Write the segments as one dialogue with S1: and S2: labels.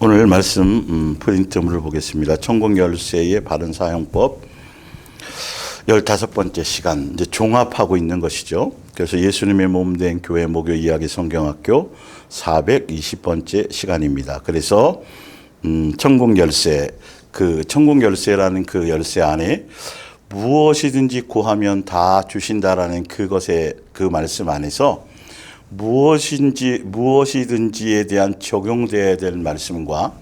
S1: 오늘 말씀 프린트물을 보겠습니다. 천국 열쇠의 바른 사용법 15번째 시간 이제 종합하고 있는 것이죠. 그래서 예수님의 몸된 교회 목요 이야기 성경학교 420번째 시간입니다. 그래서 천국 열쇠, 그 천국 열쇠라는 그 열쇠 안에 무엇이든지 구하면 다 주신다라는 그것의 그 말씀 안에서 무엇이든지에 대한 적용되어야 될 말씀과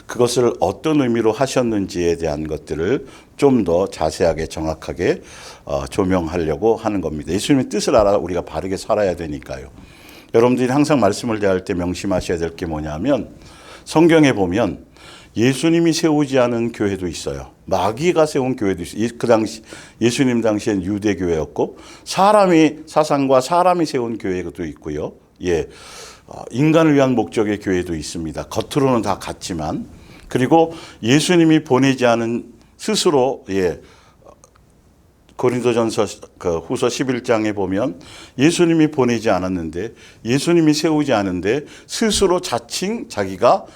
S1: 그것을 어떤 의미로 하셨는지에 대한 것들을 좀 더 자세하게 정확하게 조명하려고 하는 겁니다. 예수님의 뜻을 알아 우리가 바르게 살아야 되니까요. 여러분들이 항상 말씀을 대할 때 명심하셔야 될 게 뭐냐면 성경에 보면 예수님이 세우지 않은 교회도 있어요. 마귀가 세운 교회도 있어요. 그 당시 예수님 당시엔 유대교회였고 사람이 사상과 사람이 세운 교회도 있고요. 인간을 위한 목적의 교회도 있습니다. 겉으로는 다 같지만 그리고 예수님이 보내지 않은 스스로 고린도전서 후서 11장에 보면 예수님이 보내지 않았는데 예수님이 세우지 않은데 스스로 자칭 자기가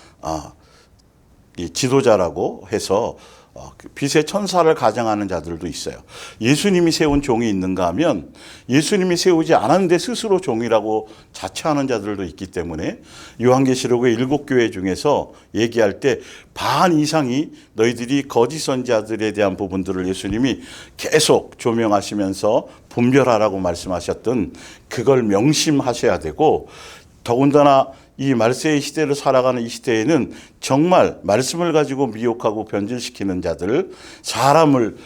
S1: 이 지도자라고 해서 빛의 천사를 가장하는 자들도 있어요. 예수님이 세운 종이 있는가 하면 예수님이 세우지 않았는데 스스로 종이라고 자처하는 자들도 있기 때문에 요한계시록의 7교회 중에서 얘기할 때 반 이상이 너희들이 거짓 선지자들에 대한 부분들을 예수님이 계속 조명하시면서 분별하라고 말씀하셨던 그걸 명심하셔야 되고 더군다나 이 말세의 시대를 살아가는 이 시대에는 정말 말씀을 가지고 미혹하고 변질시키는 자들, 사람을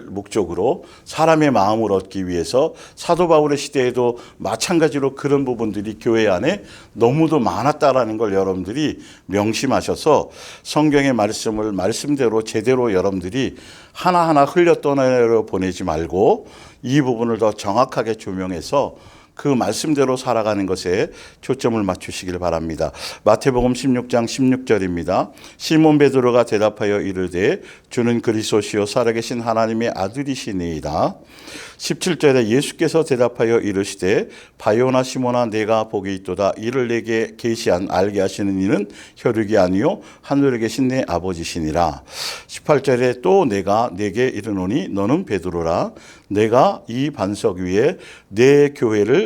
S1: 목적으로 사람의 마음을 얻기 위해서 사도 바울의 시대에도 마찬가지로 그런 부분들이 교회 안에 너무도 많았다라는 걸 여러분들이 명심하셔서 성경의 말씀을 말씀대로 제대로 여러분들이 하나하나 흘려 떠내려 보내지 말고 이 부분을 더 정확하게 조명해서 그 말씀대로 살아가는 것에 초점을 맞추시길 바랍니다. 마태복음 16장 16절입니다. 시몬 베드로가 대답하여 이르되 주는 그리스도시요 살아계신 하나님의 아들이시니이다. 17절에 예수께서 대답하여 이르시되 바요나 시몬아 내가 복이 있도다. 이를 내게 계시한 알게 하시는 이는 혈육이 아니요 하늘에 계신 내 아버지시니라. 18절에 또 내가 내게 이르노니 너는 베드로라. 내가 이 반석 위에 내 교회를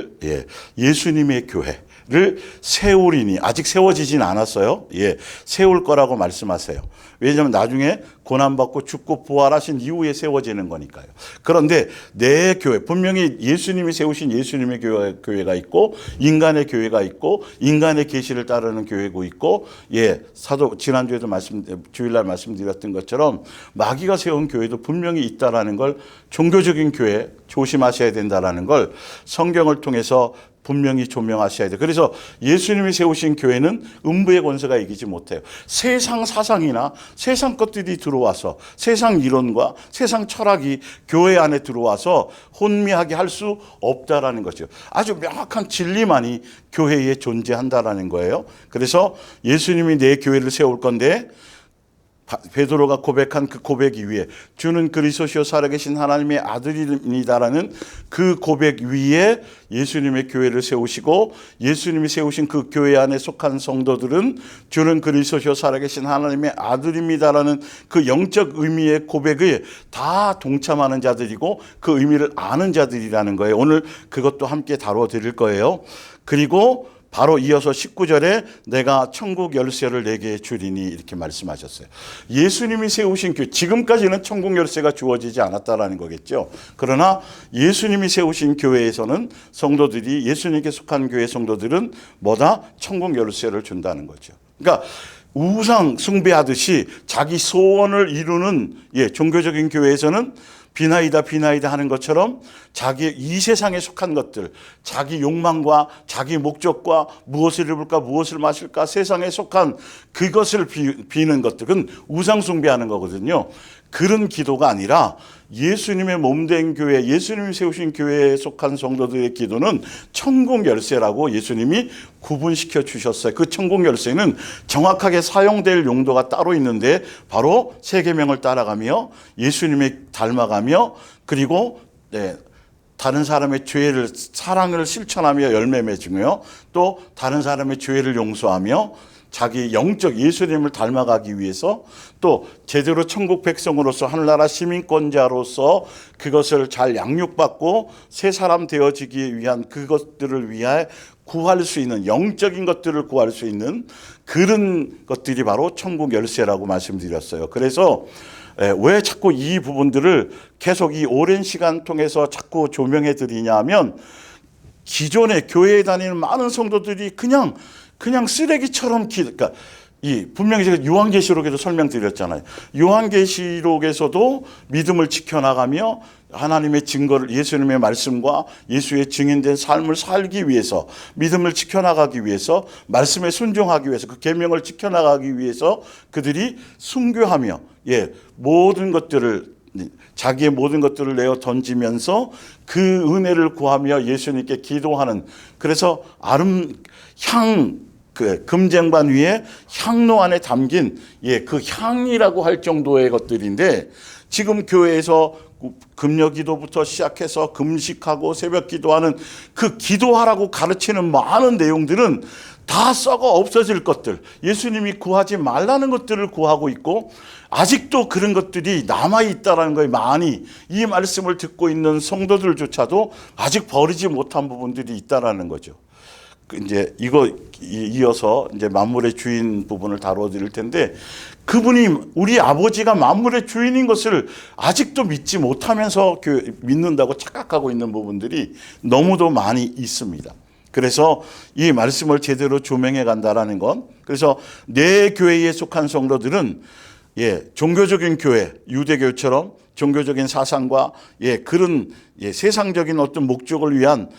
S1: 예수님의 교회를 세우리니 아직 세워지진 않았어요. 세울 거라고 말씀하세요. 왜냐하면 나중에 고난받고 죽고 부활하신 이후에 세워지는 거니까요. 그런데 내 교회 분명히 예수님이 세우신 예수님의 교회가 있고 인간의 교회가 있고 인간의 계시를 따르는 교회고 있고 사도 지난주에도 주일날 말씀드렸던 것처럼 마귀가 세운 교회도 분명히 있다라는 걸 종교적인 교회 조심하셔야 된다라는 걸 성경을 통해서 분명히 조명하셔야 돼요. 그래서 예수님이 세우신 교회는 음부의 권세가 이기지 못해요. 세상 사상이나 세상 것들이 들어와서 세상 이론과 세상 철학이 교회 안에 들어와서 혼미하게 할 수 없다라는 거죠. 아주 명확한 진리만이 교회에 존재한다라는 거예요. 그래서 예수님이 내 교회를 세울 건데 베드로가 고백한 그 고백 위에 주는 그리스도시요 살아계신 하나님의 아들입니다라는 그 고백 위에 예수님의 교회를 세우시고 예수님이 세우신 그 교회 안에 속한 성도들은 주는 그리스도시요 살아계신 하나님의 아들입니다라는 그 영적 의미의 고백에 다 동참하는 자들이고 그 의미를 아는 자들이라는 거예요. 오늘 그것도 함께 다뤄드릴 거예요. 그리고 바로 이어서 19절에 내가 천국 열쇠를 내게 주리니 이렇게 말씀하셨어요. 예수님이 세우신 교회, 지금까지는 천국 열쇠가 주어지지 않았다라는 거겠죠. 그러나 예수님이 세우신 교회에서는 성도들이 예수님께 속한 교회 성도들은 뭐다? 천국 열쇠를 준다는 거죠. 그러니까 우상 숭배하듯이 자기 소원을 이루는 종교적인 교회에서는 비나이다 하는 것처럼 자기 이 세상에 속한 것들, 자기 욕망과 자기 목적과 무엇을 입을까 무엇을 마실까 세상에 속한 그것을 비는 것들, 그건 우상 숭배하는 거거든요. 그런 기도가 아니라 예수님의 몸된 교회, 예수님이 세우신 교회에 속한 성도들의 기도는 천국 열쇠라고 예수님이 구분시켜 주셨어요. 그 천국 열쇠는 정확하게 사용될 용도가 따로 있는데 바로 세 계명을 따라가며 예수님의 닮아가며 그리고 다른 사람의 사랑을 실천하며 열매 맺으며 또 다른 사람의 죄를 용서하며 자기 영적 예수님을 닮아가기 위해서 또 제대로 천국 백성으로서 하늘나라 시민권자로서 그것을 잘 양육받고 새 사람 되어지기 위한 그것들을 위해 구할 수 있는 영적인 것들을 구할 수 있는 그런 것들이 바로 천국 열쇠라고 말씀드렸어요. 그래서 왜 자꾸 이 부분들을 계속 이 오랜 시간 통해서 자꾸 조명해 드리냐 하면 기존에 교회에 다니는 많은 성도들이 그냥 쓰레기처럼 그러니까 분명히 제가 요한계시록에도 설명드렸잖아요. 요한계시록에서도 믿음을 지켜나가며 하나님의 증거를 예수님의 말씀과 예수의 증인된 삶을 살기 위해서 믿음을 지켜나가기 위해서 말씀에 순종하기 위해서 그 계명을 지켜나가기 위해서 그들이 순교하며 모든 것들을 자기의 모든 것들을 내어 던지면서 그 은혜를 구하며 예수님께 기도하는 그래서 그 금쟁반 위에 향로 안에 담긴 그 향이라고 할 정도의 것들인데 지금 교회에서 금요 기도부터 시작해서 금식하고 새벽 기도하는 그 기도하라고 가르치는 많은 내용들은 다 썩어 없어질 것들, 예수님이 구하지 말라는 것들을 구하고 있고 아직도 그런 것들이 남아있다는 거에 많이 이 말씀을 듣고 있는 성도들조차도 아직 버리지 못한 부분들이 있다는 거죠. 이제 이어서 이제 만물의 주인 부분을 다뤄 드릴 텐데 그분이 우리 아버지가 만물의 주인인 것을 아직도 믿지 못하면서 믿는다고 착각하고 있는 부분들이 너무도 많이 있습니다. 그래서 이 말씀을 제대로 조명해 간다라는 건 그래서 내 교회에 속한 성도들은 종교적인 교회, 유대교처럼 종교적인 사상과 그런 세상적인 어떤 목적을 위한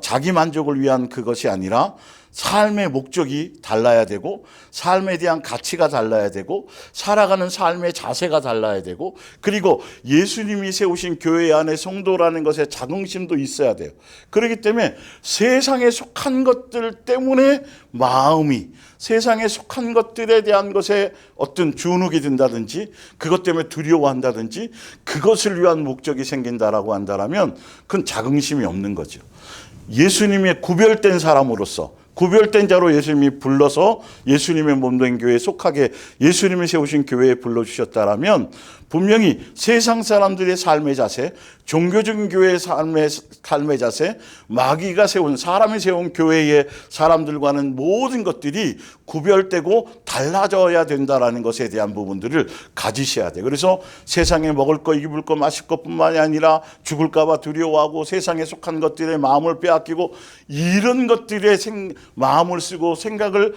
S1: 자기 만족을 위한 그것이 아니라 삶의 목적이 달라야 되고 삶에 대한 가치가 달라야 되고 살아가는 삶의 자세가 달라야 되고 그리고 예수님이 세우신 교회 안에 성도라는 것에 자긍심도 있어야 돼요. 그렇기 때문에 세상에 속한 것들 때문에 마음이 세상에 속한 것들에 대한 것에 어떤 주눅이 든다든지 그것 때문에 두려워한다든지 그것을 위한 목적이 생긴다라고 한다면 그건 자긍심이 없는 거죠. 예수님의 구별된 사람으로서 구별된 자로 예수님이 불러서 예수님의 몸된 교회에 속하게 예수님이 세우신 교회에 불러주셨다라면 분명히 세상 사람들의 삶의 자세, 종교적인 교회의 삶의 자세, 마귀가 세운 사람이 세운 교회의 사람들과는 모든 것들이 구별되고 달라져야 된다라는 것에 대한 부분들을 가지셔야 돼요. 그래서 세상에 먹을 거, 입을 거, 마실 것뿐만이 아니라 죽을까 봐 두려워하고 세상에 속한 것들의 마음을 빼앗기고 이런 것들에 마음을 쓰고 생각을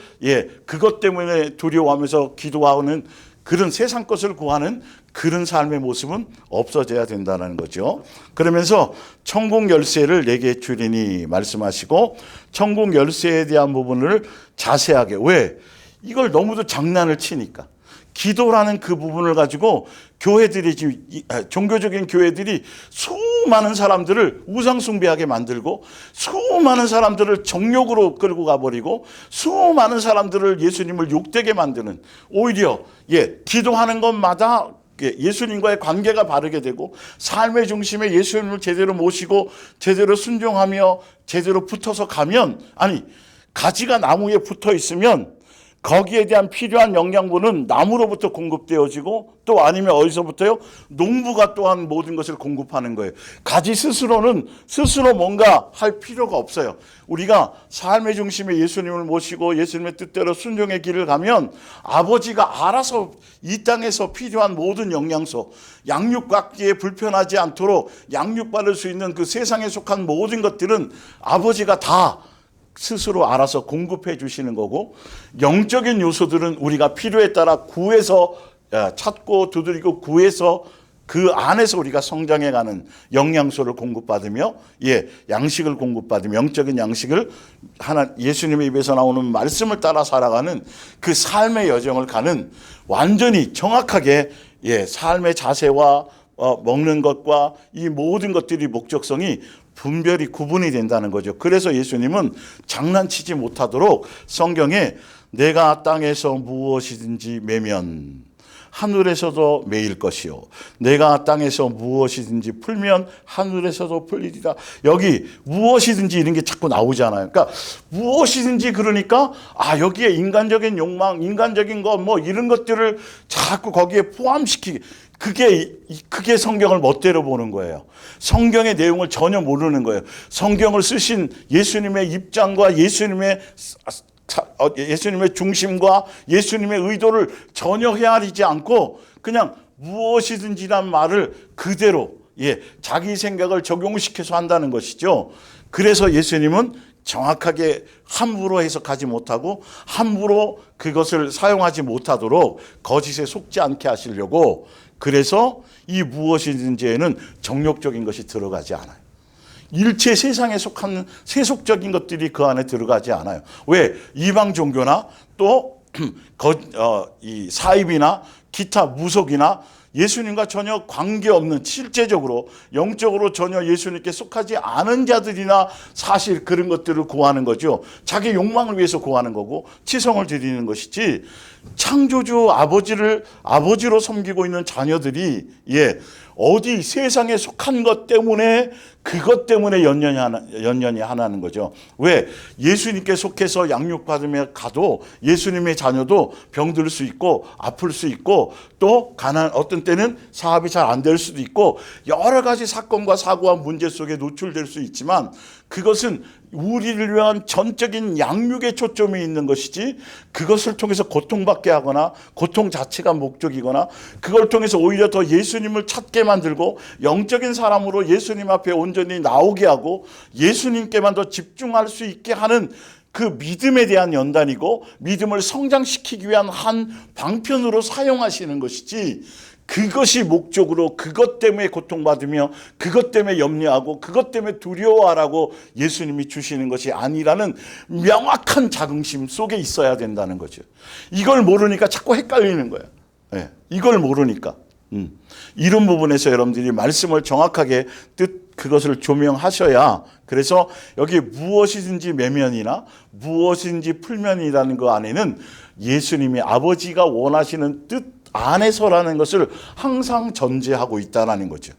S1: 그것 때문에 두려워하면서 기도하는 그런 세상 것을 구하는 그런 삶의 모습은 없어져야 된다는 거죠. 그러면서 천국 열쇠를 내게 주리니 말씀하시고 천국 열쇠에 대한 부분을 자세하게 왜? 이걸 너무도 장난을 치니까. 기도라는 그 부분을 가지고 교회들이 지금 종교적인 교회들이 수많은 사람들을 우상숭배하게 만들고 수많은 사람들을 정욕으로 끌고 가버리고 수많은 사람들을 예수님을 욕되게 만드는 오히려 기도하는 것마다 예수님과의 관계가 바르게 되고 삶의 중심에 예수님을 제대로 모시고 제대로 순종하며 제대로 붙어서 가면 가지가 나무에 붙어 있으면 거기에 대한 필요한 영양분은 나무로부터 공급되어지고 또 아니면 어디서부터요? 농부가 또한 모든 것을 공급하는 거예요. 가지 스스로는 스스로 뭔가 할 필요가 없어요. 우리가 삶의 중심에 예수님을 모시고 예수님의 뜻대로 순종의 길을 가면 아버지가 알아서 이 땅에서 필요한 모든 영양소, 양육받기에 불편하지 않도록 양육받을 수 있는 그 세상에 속한 모든 것들은 아버지가 다 스스로 알아서 공급해 주시는 거고 영적인 요소들은 우리가 필요에 따라 구해서 찾고 두드리고 구해서 그 안에서 우리가 성장해가는 영양소를 공급받으며 양식을 공급받으며 영적인 양식을 예수님의 입에서 나오는 말씀을 따라 살아가는 그 삶의 여정을 가는 완전히 정확하게 삶의 자세와 먹는 것과 이 모든 것들이 목적성이 분별이 구분이 된다는 거죠. 그래서 예수님은 장난치지 못하도록 성경에 내가 땅에서 무엇이든지 매면 하늘에서도 매일 것이요 내가 땅에서 무엇이든지 풀면 하늘에서도 풀리리라. 여기 무엇이든지 이런 게 자꾸 나오잖아요. 그러니까 무엇이든지, 그러니까 여기에 인간적인 욕망, 인간적인 거 뭐 이런 것들을 자꾸 거기에 포함시키게, 그게 성경을 멋대로 보는 거예요. 성경의 내용을 전혀 모르는 거예요. 성경을 쓰신 예수님의 입장과 예수님의 중심과 예수님의 의도를 전혀 헤아리지 않고 그냥 무엇이든지란 말을 그대로 자기 생각을 적용시켜서 한다는 것이죠. 그래서 예수님은 정확하게 함부로 해석하지 못하고 함부로 그것을 사용하지 못하도록 거짓에 속지 않게 하시려고, 그래서 이 무엇이든지에는 정욕적인 것이 들어가지 않아요. 일체 세상에 속한 세속적인 것들이 그 안에 들어가지 않아요. 왜? 이방 종교나 또 이 사입이나 기타 무속이나 예수님과 전혀 관계없는, 실제적으로 영적으로 전혀 예수님께 속하지 않은 자들이나 사실 그런 것들을 구하는 거죠. 자기 욕망을 위해서 구하는 거고 치성을 드리는 것이지, 창조주 아버지로 섬기고 있는 자녀들이 어디 세상에 속한 것 때문에 그것 때문에 연연히 하나는 거죠. 왜? 예수님께 속해서 양육받으며 가도 예수님의 자녀도 병들 수 있고 아플 수 있고 또 어떤 때는 사업이 잘 안 될 수도 있고 여러 가지 사건과 사고와 문제 속에 노출될 수 있지만, 그것은 우리를 위한 전적인 양육에 초점이 있는 것이지, 그것을 통해서 고통받게 하거나 고통 자체가 목적이거나 그걸 통해서 오히려 더 예수님을 찾게 만들고 영적인 사람으로 예수님 앞에 온전히 나오게 하고 예수님께만 더 집중할 수 있게 하는 그 믿음에 대한 연단이고 믿음을 성장시키기 위한 한 방편으로 사용하시는 것이지, 그것이 목적으로 그것 때문에 고통받으며 그것 때문에 염려하고 그것 때문에 두려워하라고 예수님이 주시는 것이 아니라는 명확한 자긍심 속에 있어야 된다는 거죠. 이걸 모르니까 자꾸 헷갈리는 거예요. 이걸 모르니까. 이런 부분에서 여러분들이 말씀을 정확하게 그것을 조명하셔야, 그래서 여기 무엇이든지 매면이나 무엇이든지 풀면이라는 거 안에는 예수님이 아버지가 원하시는 뜻 안에서라는 것을 항상 전제하고 있다는 거죠.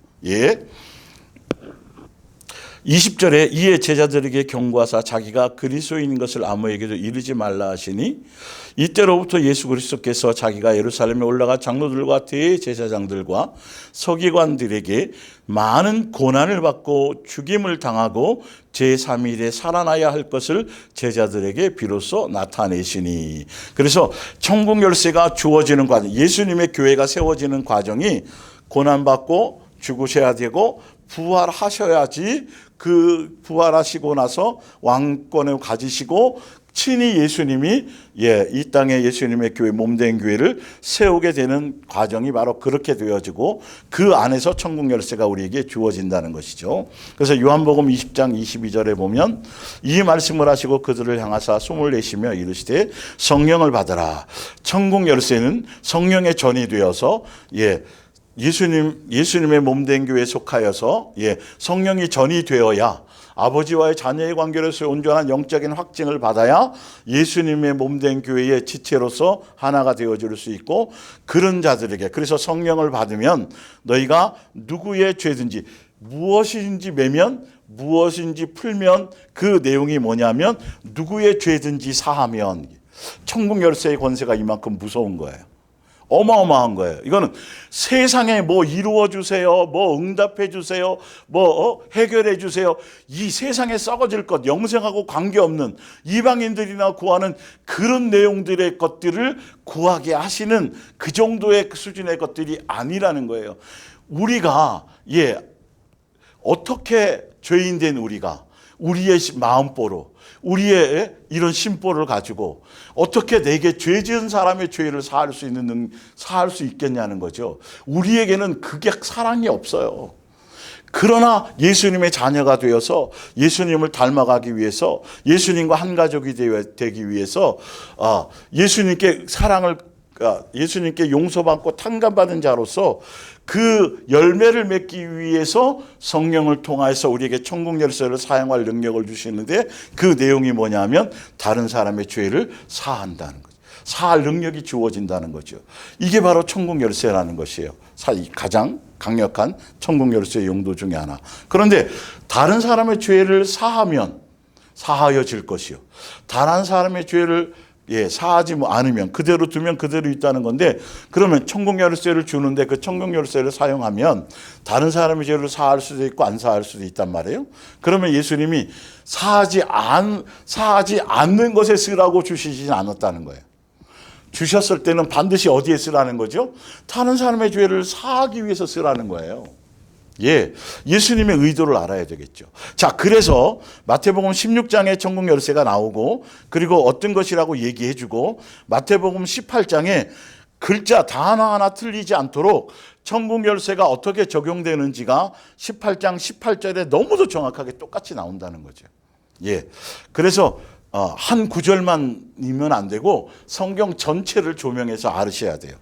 S1: 20절에 이에 제자들에게 경고하사 자기가 그리스도인 것을 아무에게도 이르지 말라 하시니, 이때로부터 예수 그리스도께서 자기가 예루살렘에 올라가 장로들과 대제사장들과 서기관들에게 많은 고난을 받고 죽임을 당하고 제3일에 살아나야 할 것을 제자들에게 비로소 나타내시니. 그래서 천국 열쇠가 주어지는 과정, 예수님의 교회가 세워지는 과정이 고난받고 죽으셔야 되고 부활하셔야지, 그 부활하시고 나서 왕권을 가지시고 친히 예수님이 이 땅에 예수님의 교회, 몸된 교회를 세우게 되는 과정이 바로 그렇게 되어지고 그 안에서 천국 열쇠가 우리에게 주어진다는 것이죠. 그래서 요한복음 20장 22절에 보면 이 말씀을 하시고 그들을 향하사 숨을 내쉬며 이르시되 성령을 받으라. 천국 열쇠는 성령의 전이 되어서 예수님의 몸된 교회에 속하여서 성령이 전이 되어야 아버지와의 자녀의 관계로서 온전한 영적인 확증을 받아야 예수님의 몸된 교회의 지체로서 하나가 되어줄 수 있고, 그런 자들에게, 그래서 성령을 받으면 너희가 누구의 죄든지 무엇인지 매면 무엇인지 풀면, 그 내용이 뭐냐면 누구의 죄든지 사하면, 천국 열쇠의 권세가 이만큼 무서운 거예요. 어마어마한 거예요. 이거는 세상에 뭐 이루어 주세요, 뭐 응답해 주세요, 뭐 해결해 주세요, 이 세상에 썩어질 것, 영생하고 관계없는 이방인들이나 구하는 그런 내용들의 것들을 구하게 하시는 그 정도의 수준의 것들이 아니라는 거예요. 우리가 어떻게 죄인된 우리의 마음보로, 우리의 이런 심보를 가지고 어떻게 내게 죄 지은 사람의 죄를 사할 수 있겠냐는 거죠. 우리에게는 그게 사랑이 없어요. 그러나 예수님의 자녀가 되어서 예수님을 닮아가기 위해서, 예수님과 한 가족이 되기 위해서 예수님께 용서받고 탕감받은 자로서 그 열매를 맺기 위해서 성령을 통해서 우리에게 천국 열쇠를 사용할 능력을 주시는데, 그 내용이 뭐냐면 다른 사람의 죄를 사한다는 거죠. 사할 능력이 주어진다는 거죠. 이게 바로 천국 열쇠라는 것이에요. 가장 강력한 천국 열쇠의 용도 중에 하나. 그런데 다른 사람의 죄를 사하면 사하여질 것이요. 다른 사람의 죄를 사하지 않으면 그대로 두면 그대로 있다는 건데, 그러면 천국 열쇠를 주는데 그 천국 열쇠를 사용하면 다른 사람의 죄를 사할 수도 있고 안 사할 수도 있단 말이에요. 그러면 예수님이 사하지 않는 것에 쓰라고 주시진 않았다는 거예요. 주셨을 때는 반드시 어디에 쓰라는 거죠? 다른 사람의 죄를 사하기 위해서 쓰라는 거예요. 예수님의 의도를 알아야 되겠죠. 자, 그래서 마태복음 16장에 천국 열쇠가 나오고, 그리고 어떤 것이라고 얘기해 주고, 마태복음 18장에 글자 단어 하나 틀리지 않도록 천국 열쇠가 어떻게 적용되는지가 18장 18절에 너무도 정확하게 똑같이 나온다는 거죠. 그래서 한 구절만이면 안 되고 성경 전체를 조명해서 알으셔야 돼요.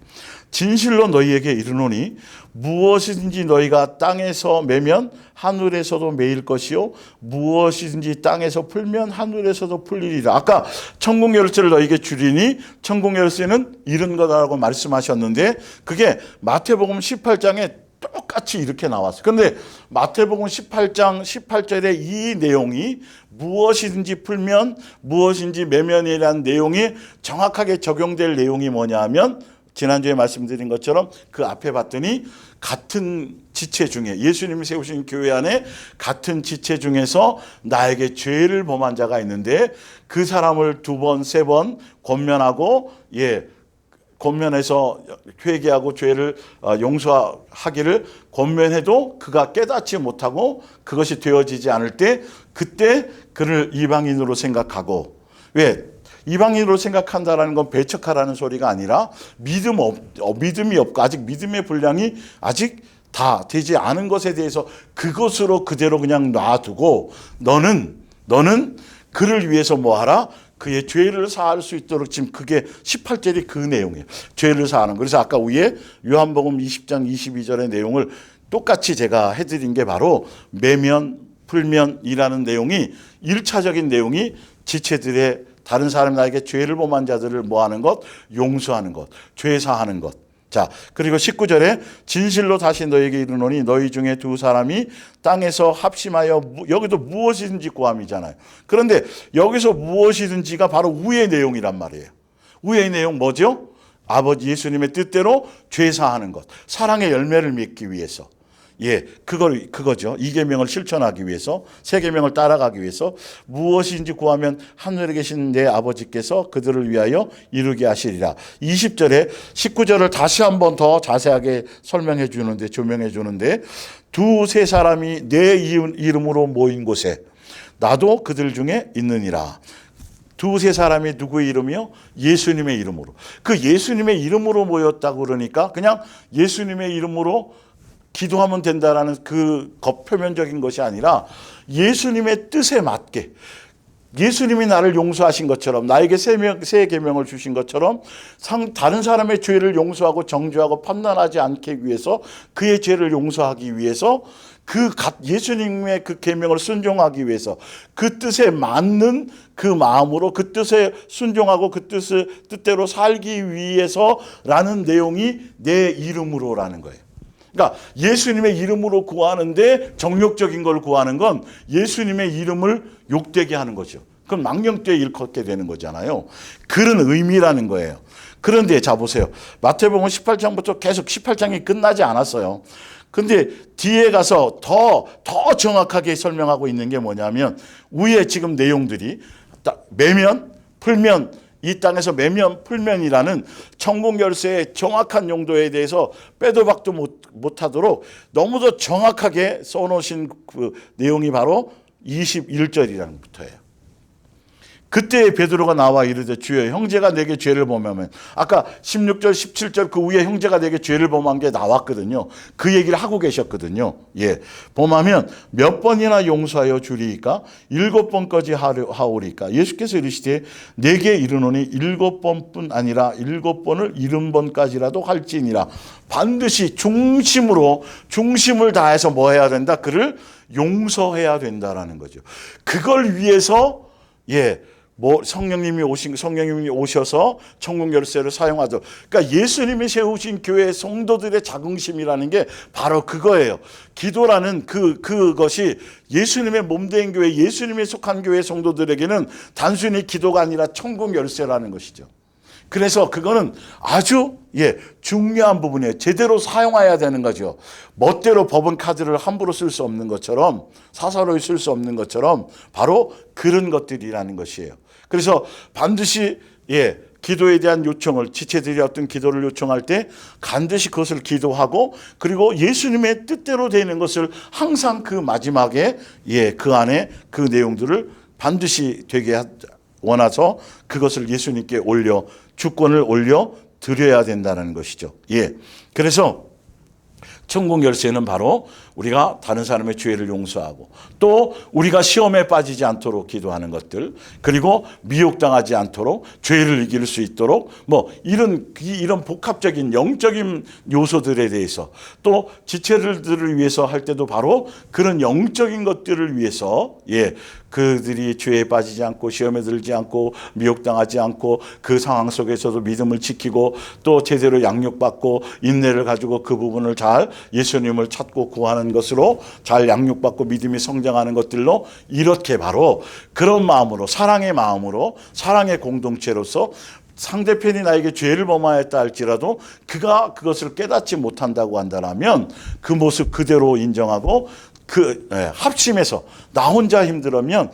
S1: 진실로 너희에게 이르노니 무엇이든지 너희가 땅에서 매면 하늘에서도 매일 것이요 무엇이든지 땅에서 풀면 하늘에서도 풀리리라. 아까 천국 열쇠를 너희에게 주리니 천국 열쇠는 이런 거다라고 말씀하셨는데, 그게 마태복음 18장에 똑같이 이렇게 나왔어요. 그런데 마태복음 18장 18절에 이 내용이 무엇이든지 풀면 무엇인지 매면이라는 내용이 정확하게 적용될 내용이 뭐냐 하면, 지난주에 말씀드린 것처럼 그 앞에 봤더니 같은 지체 중에, 예수님이 세우신 교회 안에 같은 지체 중에서 나에게 죄를 범한 자가 있는데 그 사람을 2번, 3번 권면하고 권면해서 회개하고 죄를 용서하기를 권면해도 그가 깨닫지 못하고 그것이 되어지지 않을 때, 그때 그를 이방인으로 생각하고, 이방인으로 생각한다라는 건 배척하라는 소리가 아니라 믿음이 없고 아직 믿음의 분량이 아직 다 되지 않은 것에 대해서 그것으로 그대로 그냥 놔두고, 너는 그를 위해서 뭐 하라? 그의 죄를 사할 수 있도록, 지금 그게 18절이 그 내용이에요. 죄를 사하는 거. 그래서 아까 위에 요한복음 20장 22절의 내용을 똑같이 제가 해드린 게 바로 매면, 풀면이라는 내용이 1차적인 내용이 지체들의 다른 사람 나에게 죄를 범한 자들을 뭐하는 것? 용서하는 것, 죄 사하는 것. 자, 그리고 19절에 진실로 다시 너에게 이르노니 너희 중에 2사람이 땅에서 합심하여, 여기도 무엇이든지 구함이잖아요. 그런데 여기서 무엇이든지가 바로 위의 내용이란 말이에요. 위의 내용 뭐죠? 아버지 예수님의 뜻대로 죄 사하는 것, 사랑의 열매를 맺기 위해서. 그거죠. 이 계명을 실천하기 위해서, 세 계명을 따라가기 위해서 무엇인지 구하면 하늘에 계신 내 아버지께서 그들을 위하여 이루게 하시리라. 20절에 19절을 다시 한번 더 자세하게 설명해 주는데, 조명해 주는데, 2-3 사람이 내 이름으로 모인 곳에 나도 그들 중에 있느니라. 2-3 사람이 누구의 이름이요? 예수님의 이름으로. 그 예수님의 이름으로 모였다고 그러니까 그냥 예수님의 이름으로 기도하면 된다라는 그 겉표면적인 것이 아니라 예수님의 뜻에 맞게, 예수님이 나를 용서하신 것처럼, 나에게 새 계명을 주신 것처럼 다른 사람의 죄를 용서하고 정죄하고 판단하지 않기 위해서, 그의 죄를 용서하기 위해서, 예수님의 그 계명을 순종하기 위해서, 그 뜻에 맞는 그 마음으로 그 뜻에 순종하고 그 뜻대로 살기 위해서라는 내용이 내 이름으로라는 거예요. 그러니까 예수님의 이름으로 구하는데 정욕적인 걸 구하는 건 예수님의 이름을 욕되게 하는 거죠. 그럼 망령되이 일컫게 되는 거잖아요. 그런 의미라는 거예요. 그런데 자 보세요. 마태복음 18장부터 계속 18장이 끝나지 않았어요. 근데 뒤에 가서 더 정확하게 설명하고 있는 게 뭐냐면, 위에 지금 내용들이 매면, 풀면, 이 땅에서 매면, 풀면이라는 천국 열쇠의 정확한 용도에 대해서 빼도 박도 못하도록 너무도 정확하게 써놓으신 그 내용이 바로 21절이라는 것부터예요. 그때 베드로가 나와 이르되 주여, 형제가 내게 죄를 범하면, 아까 16절 17절 그 위에 형제가 내게 죄를 범한 게 나왔거든요. 그 얘기를 하고 계셨거든요. 범하면 몇 번이나 용서하여 주리이까? 7번까지 하오리까? 예수께서 이르시되 내게 이르노니 7번뿐 아니라 7번을 70번까지라도 할지니라. 반드시 중심을 다해서 뭐 해야 된다? 그를 용서해야 된다라는 거죠. 그걸 위해서 성령님이 오셔서 천국 열쇠를 사용하도록. 그러니까 예수님이 세우신 교회 성도들의 자긍심이라는 게 바로 그거예요. 기도라는 그것이 예수님의 몸된 교회, 예수님이 속한 교회 성도들에게는 단순히 기도가 아니라 천국 열쇠라는 것이죠. 그래서 그거는 아주 중요한 부분이에요. 제대로 사용해야 되는 거죠. 멋대로 법원 카드를 함부로 쓸 수 없는 것처럼, 사사로이 쓸 수 없는 것처럼 바로 그런 것들이라는 것이에요. 그래서 반드시 기도에 대한 요청을, 지체들이 어떤 기도를 요청할 때 반드시 그것을 기도하고, 그리고 예수님의 뜻대로 되는 것을 항상 그 마지막에 그 안에 그 내용들을 반드시 되게 원해서 그것을 예수님께 주권을 올려 드려야 된다는 것이죠. 그래서 천국 열쇠는 바로 우리가 다른 사람의 죄를 용서하고, 또 우리가 시험에 빠지지 않도록 기도하는 것들, 그리고 미혹당하지 않도록 죄를 이길 수 있도록 이런 복합적인 영적인 요소들에 대해서, 또 지체들을 위해서 할 때도 바로 그런 영적인 것들을 위해서 그들이 죄에 빠지지 않고 시험에 들지 않고 미혹당하지 않고 그 상황 속에서도 믿음을 지키고 또 제대로 양육받고 인내를 가지고 그 부분을 잘 예수님을 찾고 구하는 것으로 잘 양육받고 믿음이 성장하는 것들로, 이렇게 바로 그런 마음으로, 사랑의 공동체로서 상대편이 나에게 죄를 범하였다 할지라도 그가 그것을 깨닫지 못한다고 한다면 그 모습 그대로 인정하고 합심해서, 나 혼자 힘들면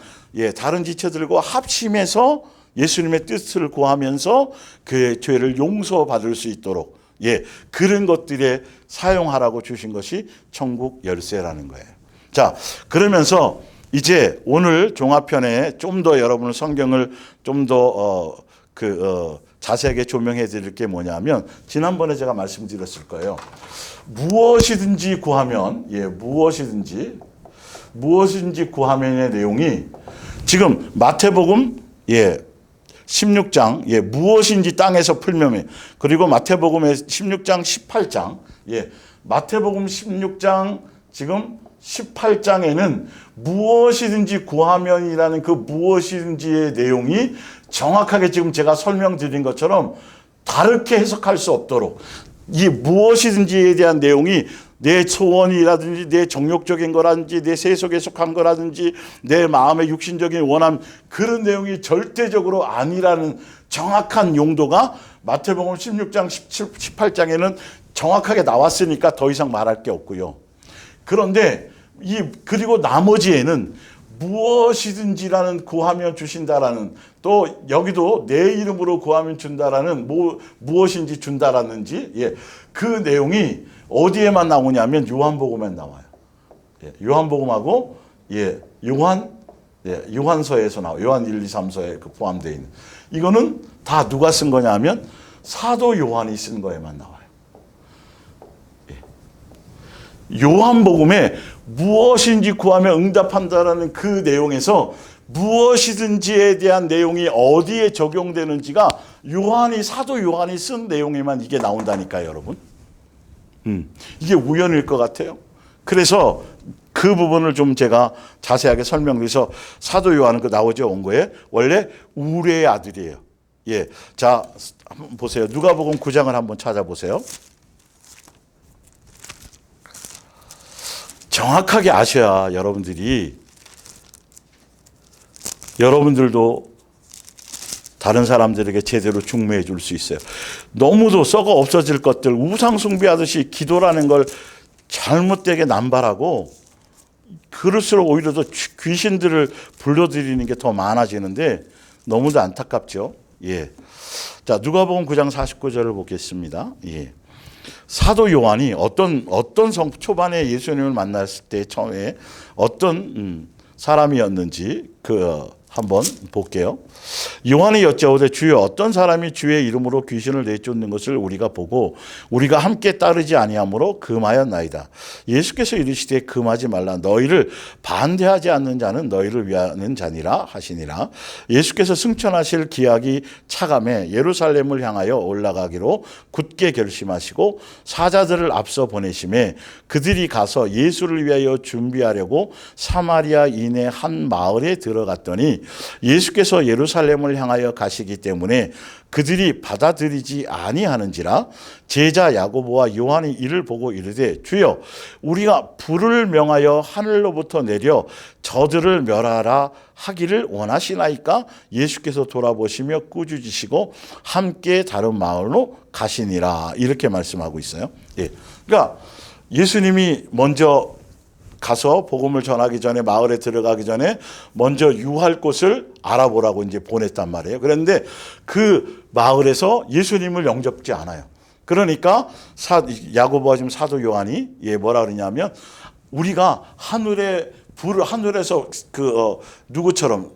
S1: 다른 지체들과 합심해서 예수님의 뜻을 구하면서 그의 죄를 용서받을 수 있도록 그런 것들에 사용하라고 주신 것이 천국 열쇠라는 거예요. 자, 그러면서 이제 오늘 종합편에 좀 더 여러분의 성경을 좀 더 자세하게 조명해 드릴 게 뭐냐면, 지난번에 제가 말씀드렸을 거예요. 무엇이든지 구하면, 무엇이든지 구하면의 내용이 지금 마태복음 16장 무엇인지 땅에서 풀면, 그리고 마태복음의 16장 18장 마태복음 16장 지금 18장에는 무엇이든지 구하면이라는 그 무엇이든지의 내용이 정확하게 지금 제가 설명드린 것처럼 다르게 해석할 수 없도록, 이 무엇이든지에 대한 내용이 내 소원이라든지 내 정욕적인 거라든지 내 세속에 속한 거라든지 내 마음의 육신적인 원함, 그런 내용이 절대적으로 아니라는 정확한 용도가 마태복음 16장 18장에는 정확하게 나왔으니까 더 이상 말할 게 없고요. 그런데 그리고 나머지에는 무엇이든지라는 구하면 주신다라는, 또 여기도 내 이름으로 구하면 준다라는 무엇인지 준다라는지 그 내용이 어디에만 나오냐면 요한복음에 나와요. 요한복음하고 요한서에서 나와요. 요한 1, 2, 3서에 포함되어 있는. 이거는 다 누가 쓴 거냐면 사도 요한이 쓴 거에만 나와요. 요한복음에 무엇인지 구하면 응답한다라는 그 내용에서 무엇이든지에 대한 내용이 어디에 적용되는지가 사도 요한이 쓴 내용에만 이게 나온다니까요, 여러분. 이게 우연일 것 같아요. 그래서 그 부분을 좀 제가 자세하게 설명드려서, 사도 요한은 나오죠, 원고에. 원래 우레의 아들이에요. 자, 한번 보세요. 누가복음 9장을 한번 찾아보세요. 정확하게 아셔야 여러분들도 다른 사람들에게 제대로 중매해 줄 수 있어요. 너무도 썩어 없어질 것들, 우상 숭배하듯이 기도라는 걸 잘못되게 남발하고, 그럴수록 오히려 더 귀신들을 불러들이는 게 더 많아지는데 너무도 안타깝죠. 자, 누가복음 9장 49절을 보겠습니다. 사도 요한이 어떤 초반에 예수님을 만났을 때 처음에 어떤 사람이었는지 한번 볼게요. 요한이 여짜오되 주여 어떤 사람이 주의 이름으로 귀신을 내쫓는 것을 우리가 보고 우리가 함께 따르지 아니하므로 금하였나이다. 예수께서 이르시되 금하지 말라. 너희를 반대하지 않는 자는 너희를 위하는 자니라 하시니라. 예수께서 승천하실 기약이 차감해 예루살렘을 향하여 올라가기로 굳게 결심하시고 사자들을 앞서 보내심에 그들이 가서 예수를 위하여 준비하려고 사마리아 이내 한 마을에 들어갔더니 예수께서 예루살렘을 향하여 가시기 때문에 그들이 받아들이지 아니하는지라 제자 야고보와 요한이 이를 보고 이르되 주여 우리가 불을 명하여 하늘로부터 내려 저들을 멸하라 하기를 원하시나이까? 예수께서 돌아보시며 꾸짖으시고 함께 다른 마을로 가시니라 이렇게 말씀하고 있어요. 예. 그러니까 예수님이 먼저 가서 복음을 전하기 전에 마을에 들어가기 전에 먼저 유할 곳을 알아보라고 이제 보냈단 말이에요. 그런데 그 마을에서 예수님을 영접지 않아요. 그러니까 야고보와 지금 사도 요한이 뭐라 그러냐면 우리가 하늘에서 누구처럼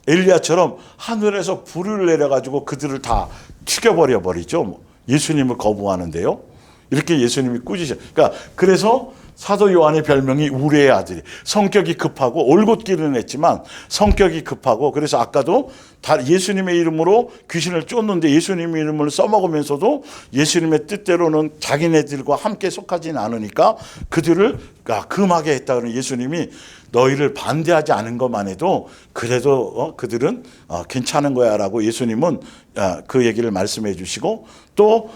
S1: 엘리야처럼 하늘에서 불을 내려가지고 그들을 다 죽여버려 버리죠. 예수님을 거부하는데요. 이렇게 예수님이 꾸짖으셔. 그러니까 그래서 사도 요한의 별명이 우레의 아들이 성격이 급하고 올곧기는 했지만 성격이 급하고 그래서 아까도 예수님의 이름으로 귀신을 쫓는데 예수님의 이름을 써먹으면서도 예수님의 뜻대로는 자기네들과 함께 속하지는 않으니까 그들을 금하게 했다는 예수님이 너희를 반대하지 않은 것만 해도 그래도 그들은 괜찮은 거야 라고 예수님은 그 얘기를 말씀해 주시고 또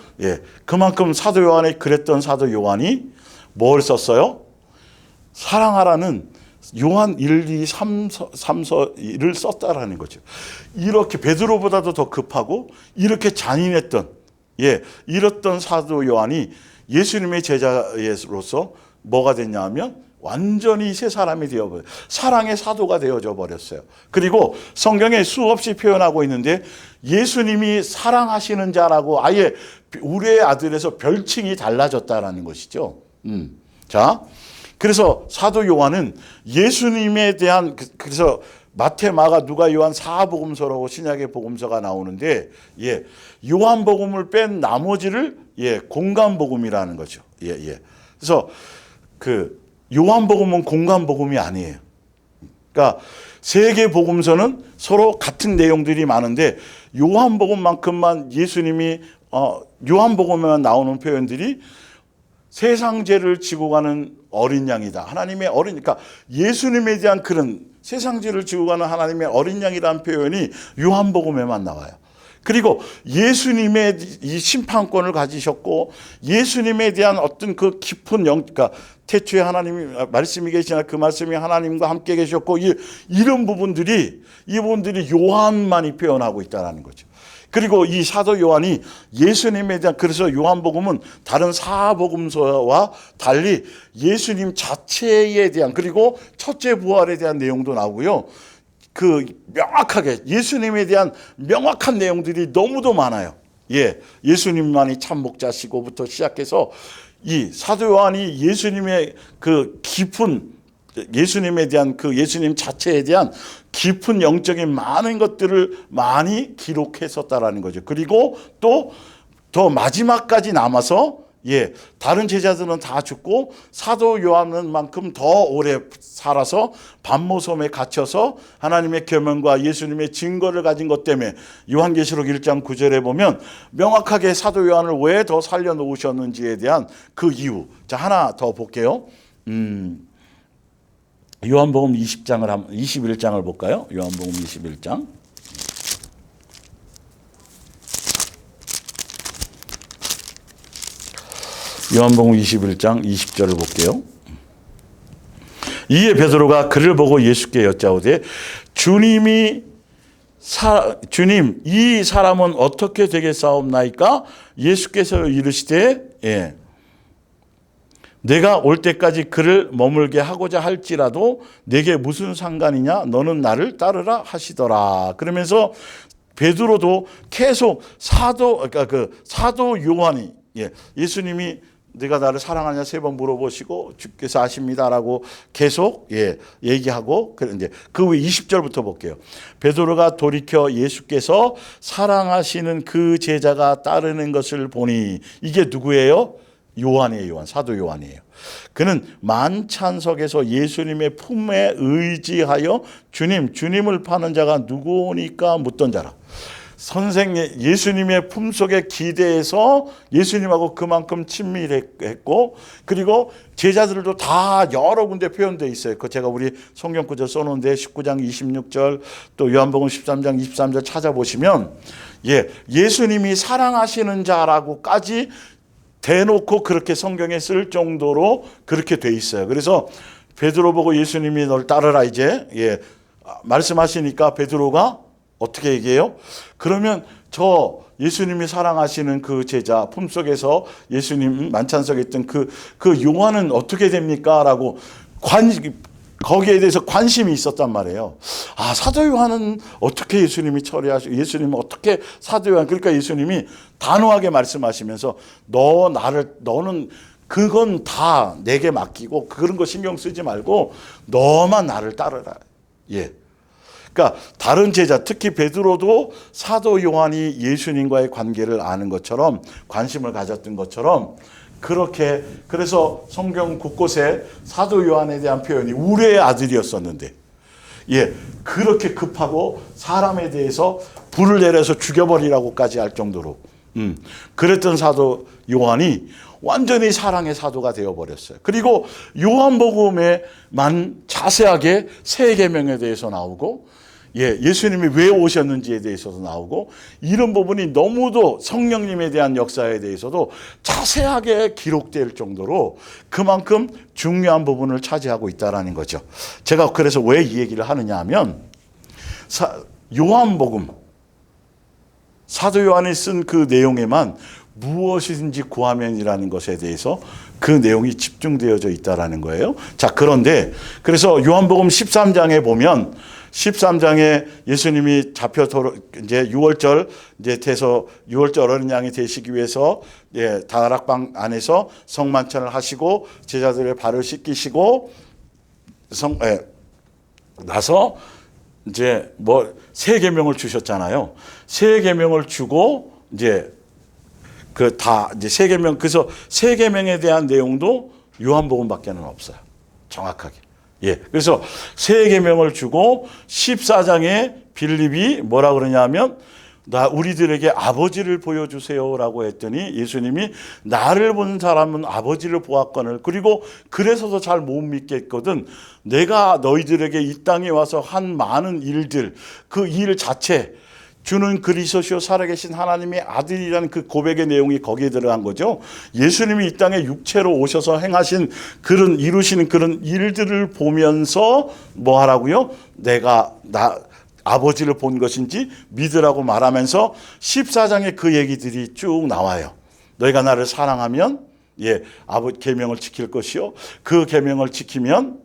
S1: 그만큼 사도 요한이 그랬던 사도 요한이 뭘 썼어요? 사랑하라는 요한 1, 2, 3서를 썼다라는 거죠. 이렇게 베드로보다도 더 급하고 이렇게 잔인했던 이랬던 사도 요한이 예수님의 제자로서 뭐가 됐냐 하면 완전히 새 사람이 되어버려요. 사랑의 사도가 되어져 버렸어요. 그리고 성경에 수없이 표현하고 있는데 예수님이 사랑하시는 자라고 아예 우리의 아들에서 별칭이 달라졌다라는 것이죠. 자, 그래서 사도 요한은 예수님에 대한 그래서 마태, 마가, 누가, 요한 사복음서라고 신약의 복음서가 나오는데 요한복음을 뺀 나머지를 공간복음이라는 거죠. 그래서 요한복음은 공간복음이 아니에요. 그러니까 세 개 복음서는 서로 같은 내용들이 많은데 요한복음만큼만 예수님이 요한복음에만 나오는 표현들이 세상 죄를 지고 가는 어린 양이다. 하나님의 그러니까 예수님에 대한 그런 세상 죄를 지고 가는 하나님의 어린 양이라는 표현이 요한복음에만 나와요. 그리고 예수님의 이 심판권을 가지셨고 예수님에 대한 어떤 그 깊은 그러니까 태초에 하나님이 말씀이 계시나 그 말씀이 하나님과 함께 계셨고 이런 부분들이 요한만이 표현하고 있다는 거죠. 그리고 이 사도 요한이 예수님에 대한 그래서 요한복음은 다른 사복음서와 달리 예수님 자체에 대한 그리고 첫째 부활에 대한 내용도 나오고요. 명확하게 예수님에 대한 명확한 내용들이 너무도 많아요. 예수님만이 참 목자시고부터 시작해서 이 사도 요한이 예수님의 그 깊은 예수님에 대한 예수님 자체에 대한 깊은 영적인 많은 것들을 많이 기록했었다라는 거죠. 그리고 또 더 마지막까지 남아서 다른 제자들은 다 죽고 사도 요한만큼 더 오래 살아서 반모섬에 갇혀서 하나님의 계명과 예수님의 증거를 가진 것 때문에 요한계시록 1장 9절에 보면 명확하게 사도 요한을 왜 더 살려놓으셨는지에 대한 그 이유. 자, 하나 더 볼게요. 요한복음 21장을 볼까요? 요한복음 21장. 요한복음 21장 20절을 볼게요. 이에 베드로가 그를 보고 예수께 여짜오되 주님 이 사람은 어떻게 되겠사옵나이까? 예수께서 이르시되 내가 올 때까지 그를 머물게 하고자 할지라도 내게 무슨 상관이냐? 너는 나를 따르라 하시더라. 그러면서 베드로도 계속 사도 요한이 예수님이 네가 나를 사랑하냐 3번 물어보시고 주께서 아십니다라고 계속 얘기하고 그런데 그 후에 20절부터 볼게요. 베드로가 돌이켜 예수께서 사랑하시는 그 제자가 따르는 것을 보니 이게 누구예요? 요한이에요. 사도 요한이에요. 그는 만찬석에서 예수님의 품에 의지하여 주님을 파는 자가 누구니까 묻던 자라. 선생님 예수님의 품속에 기대해서 예수님하고 그만큼 친밀했고, 그리고 제자들도 다 여러 군데 표현되어 있어요. 그 제가 우리 성경 구절 써놓은데 19장 26절 또 요한복음 13장 23절 찾아보시면 예수님이 사랑하시는 자라고까지 대놓고 그렇게 성경에 쓸 정도로 그렇게 돼 있어요. 그래서 베드로 보고 예수님이 널 따르라 이제 말씀하시니까 베드로가 어떻게 얘기해요? 그러면 저 예수님이 사랑하시는 그 제자 품속에서 예수님 만찬석에 있던 그 요한은 어떻게 됩니까? 라고 거기에 대해서 관심이 있었단 말이에요. 아, 사도 요한은 어떻게 예수님이 처리하시고, 예수님은 어떻게 사도 요한, 그러니까 예수님이 단호하게 말씀하시면서 너는 그건 다 내게 맡기고 그런 거 신경 쓰지 말고 너만 나를 따르라. 그러니까 다른 제자, 특히 베드로도 사도 요한이 예수님과의 관계를 아는 것처럼, 관심을 가졌던 것처럼, 그렇게 그래서 성경 곳곳에 사도 요한에 대한 표현이 우리의 아들이었었는데 그렇게 급하고 사람에 대해서 불을 내려서 죽여버리라고까지 할 정도로 그랬던 사도 요한이 완전히 사랑의 사도가 되어버렸어요. 그리고 요한복음에만 자세하게 세 계명에 대해서 나오고 예수님이 왜 오셨는지에 대해서도 나오고, 이런 부분이 너무도 성령님에 대한 역사에 대해서도 자세하게 기록될 정도로 그만큼 중요한 부분을 차지하고 있다는 거죠. 제가 그래서 왜 이 얘기를 하느냐 하면 요한복음, 사도 요한이 쓴 그 내용에만 무엇이든지 구하면이라는 것에 대해서 그 내용이 집중되어져 있다는 거예요. 자, 그런데 그래서 요한복음 13장에 보면 13장에 예수님이 이제 6월절 돼서 6월절 어린 양이 되시기 위해서 다락방 안에서 성만찬을 하시고 제자들의 발을 씻기시고 나서 이제 세 계명을 주셨잖아요. 세 계명을 주고 이제 세 계명, 그래서 세 계명에 대한 내용도 요한복음밖에는 없어요. 정확하게. 그래서 세 계명을 주고 14장에 빌립이 뭐라 그러냐면 우리들에게 아버지를 보여주세요라고 했더니 예수님이 나를 본 사람은 아버지를 보았거늘, 그리고 그래서도 잘 못 믿겠거든. 내가 너희들에게 이 땅에 와서 한 많은 일들, 그 일 자체, 주는 그리스도시요 살아계신 하나님의 아들이라는 그 고백의 내용이 거기에 들어간 거죠. 예수님이 이 땅에 육체로 오셔서 행하신 이루시는 그런 일들을 보면서 뭐 하라고요? 내가 아버지를 본 것인지 믿으라고 말하면서 14장에 그 얘기들이 쭉 나와요. 너희가 나를 사랑하면 아버지 계명을 지킬 것이요, 그 계명을 지키면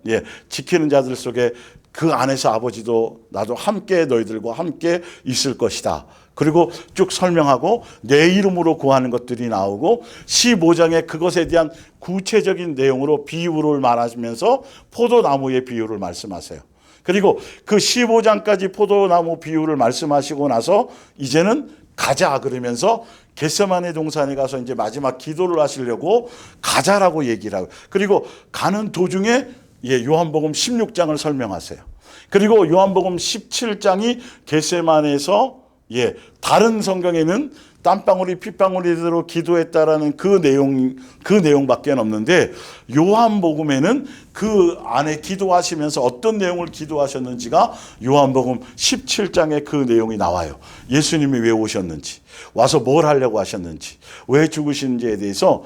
S1: 지키는 자들 속에 그 안에서 아버지도 나도 함께 너희들과 함께 있을 것이다. 그리고 쭉 설명하고 내 이름으로 구하는 것들이 나오고 15장에 그것에 대한 구체적인 내용으로 비유를 말하시면서 포도나무의 비유를 말씀하세요. 그리고 그 15장까지 포도나무 비유를 말씀하시고 나서 이제는 가자 그러면서 겟세마네 동산에 가서 이제 마지막 기도를 하시려고 가자라고 얘기를 하고, 그리고 가는 도중에 요한복음 16장을 설명하세요. 그리고 요한복음 17장이 겟세마네에서 다른 성경에는 땀방울이 핏방울이대로 기도했다라는 그 내용밖에 없는데, 요한복음에는 그 안에 기도하시면서 어떤 내용을 기도하셨는지가 요한복음 17장에 그 내용이 나와요. 예수님이 왜 오셨는지, 와서 뭘 하려고 하셨는지, 왜 죽으시는지에 대해서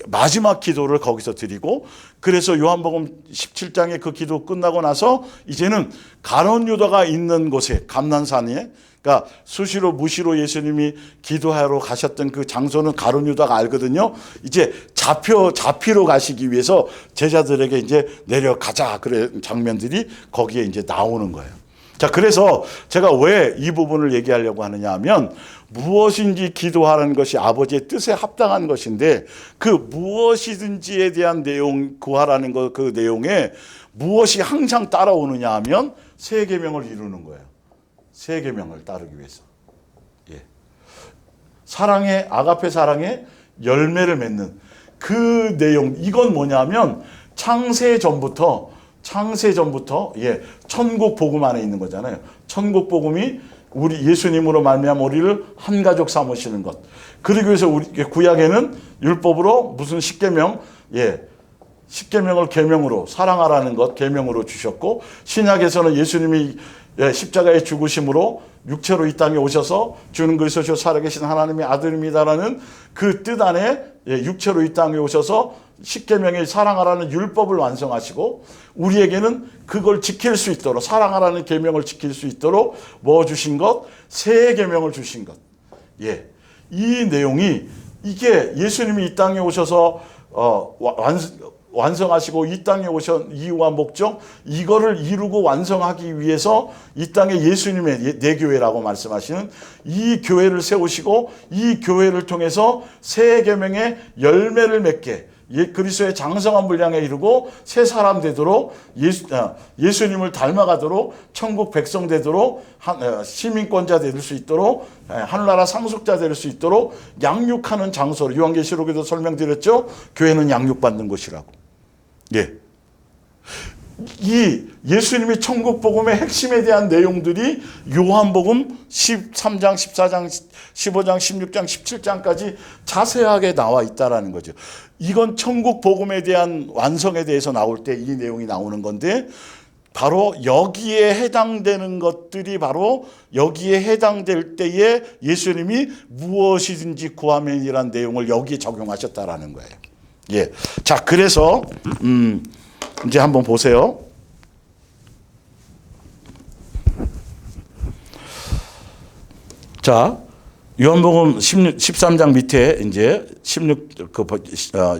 S1: 마지막 기도를 거기서 드리고, 그래서 요한복음 17장의 그 기도 끝나고 나서 이제는 가룟 유다가 있는 곳에, 감난산에, 그러니까 수시로 무시로 예수님이 기도하러 가셨던 그 장소는 가룟 유다가 알거든요. 이제 잡히러 가시기 위해서 제자들에게 이제 내려가자 그래 장면들이 거기에 이제 나오는 거예요. 자, 그래서 제가 왜 이 부분을 얘기하려고 하느냐 하면, 무엇인지 기도하라는 것이 아버지의 뜻에 합당한 것인데, 그 무엇이든지에 대한 내용, 구하라는 그 내용에 무엇이 항상 따라오느냐 하면 세 계명을 이루는 거예요. 세 계명을 따르기 위해서. 사랑의, 아가페 사랑의 열매를 맺는 그 내용, 이건 뭐냐면 창세 전부터 천국 복음 안에 있는 거잖아요. 천국 복음이 우리 예수님으로 말미암아 우리를 한 가족 삼으시는 것. 그러기 위해서 우리 구약에는 율법으로 무슨 십계명, 십계명을 계명으로 사랑하라는 것 계명으로 주셨고, 신약에서는 예수님이 십자가의 죽으심으로 육체로 이 땅에 오셔서 주는 그리스도시요 살아계신 하나님의 아들입니다라는 그 뜻 안에 육체로 이 땅에 오셔서 십계명의 사랑하라는 율법을 완성하시고, 우리에게는 그걸 지킬 수 있도록 사랑하라는 계명을 지킬 수 있도록 뭐 주신 것? 새 계명을 주신 것. 이 내용이 이게 예수님이 이 땅에 오셔서 완성하시고 이 땅에 오신 이유와 목적, 이거를 이루고 완성하기 위해서 이 땅에 예수님의 내 교회라고 말씀하시는 이 교회를 세우시고, 이 교회를 통해서 새 계명의 열매를 맺게 그리스도의 장성한 분량에 이르고 새 사람 되도록 예수님을 닮아가도록 천국 백성 되도록 시민권자 될 수 있도록 하늘나라 상속자 될 수 있도록 양육하는 장소로, 요한계시록에도 설명드렸죠. 교회는 양육받는 곳이라고. 이 예수님이 천국 복음의 핵심에 대한 내용들이 요한복음 13장, 14장, 15장, 16장, 17장까지 자세하게 나와 있다라는 거죠. 이건 천국 복음에 대한 완성에 대해서 나올 때 이 내용이 나오는 건데, 바로 여기에 해당되는 것들이 바로 여기에 해당될 때에 예수님이 무엇이든지 구하면이라는 내용을 여기에 적용하셨다라는 거예요. 자, 그래서 이제 한번 보세요. 자, 요한복음 13장 밑에 이제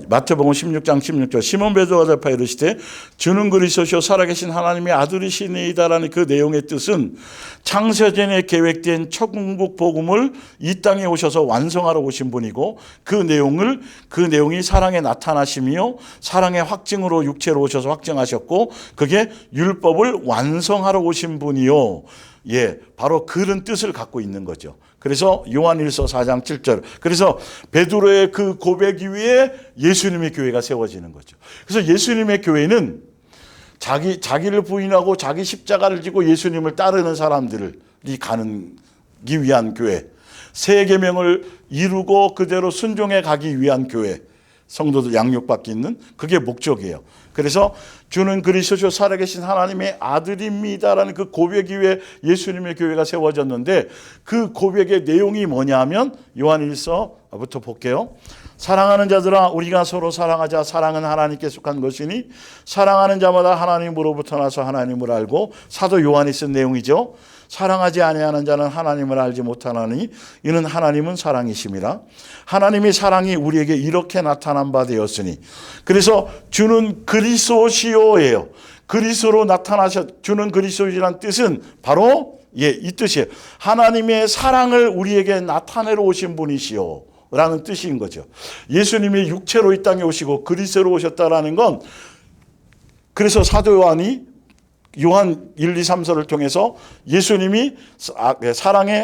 S1: 마태복음 16장 16절, 시몬 베드로가 대답하여 이르시되 주는 그리스도시요 살아계신 하나님의 아들이시니이다라는 그 내용의 뜻은 창세전에 계획된 천국 복음을 이 땅에 오셔서 완성하러 오신 분이고, 그 내용이 사랑의 나타나심이요 사랑의 확증으로 육체로 오셔서 확증하셨고, 그게 율법을 완성하러 오신 분이요. 바로 그런 뜻을 갖고 있는 거죠. 그래서 요한일서 4장 7절. 그래서 베드로의 그 고백 이후에 예수님의 교회가 세워지는 거죠. 그래서 예수님의 교회는 자기를 부인하고 자기 십자가를 지고 예수님을 따르는 사람들이 가기 위한 교회. 새 계명을 이루고 그대로 순종해 가기 위한 교회. 성도들 양육받기 있는 그게 목적이에요. 그래서 주는 그리스도시요 살아계신 하나님의 아들입니다라는 그 고백 이후에 예수님의 교회가 세워졌는데, 그 고백의 내용이 뭐냐 하면 요한일서부터 볼게요. 사랑하는 자들아 우리가 서로 사랑하자. 사랑은 하나님께 속한 것이니 사랑하는 자마다 하나님으로부터 나서 하나님을 알고, 사도 요한이 쓴 내용이죠. 사랑하지 아니하는 자는 하나님을 알지 못하나니 이는 하나님은 사랑이심이라. 하나님의 사랑이 우리에게 이렇게 나타난 바 되었으니. 그래서 주는 그리스도시요예요. 그리스도로 주는 그리스도이라는 뜻은 바로 이 뜻이에요. 하나님의 사랑을 우리에게 나타내러 오신 분이시요 라는 뜻인 거죠. 예수님이 육체로 이 땅에 오시고 그리스도로 오셨다라는 건, 그래서 사도 요한이 요한 1, 2, 3서를 통해서 예수님이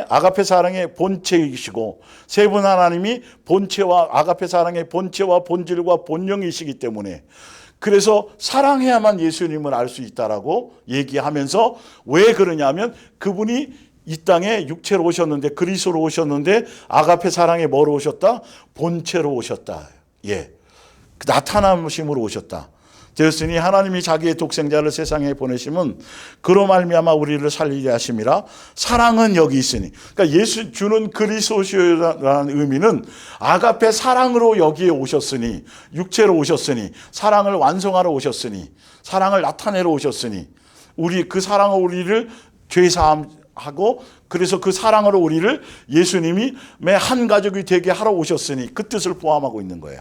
S1: 아가페 사랑의 본체이시고, 세 분 하나님이 본체와 아가페 사랑의 본체와 본질과 본령이시기 때문에, 그래서 사랑해야만 예수님을 알 수 있다라고 얘기하면서, 왜 그러냐면 그분이 이 땅에 육체로 오셨는데, 그리스도로 오셨는데, 아가페 사랑에 뭐로 오셨다? 본체로 오셨다. 나타남으심으로 오셨다. 되었으니 하나님이 자기의 독생자를 세상에 보내심은 그로 말미암아 우리를 살리게 하심이라. 사랑은 여기 있으니, 그러니까 예수 주는 그리스도시라는 의미는 아가페 사랑으로 여기에 오셨으니, 육체로 오셨으니, 사랑을 완성하러 오셨으니, 사랑을 나타내러 오셨으니, 그 사랑으로 우리를 죄사함하고, 그래서 그 사랑으로 우리를 예수님이 한 가족이 되게 하러 오셨으니 그 뜻을 포함하고 있는 거예요.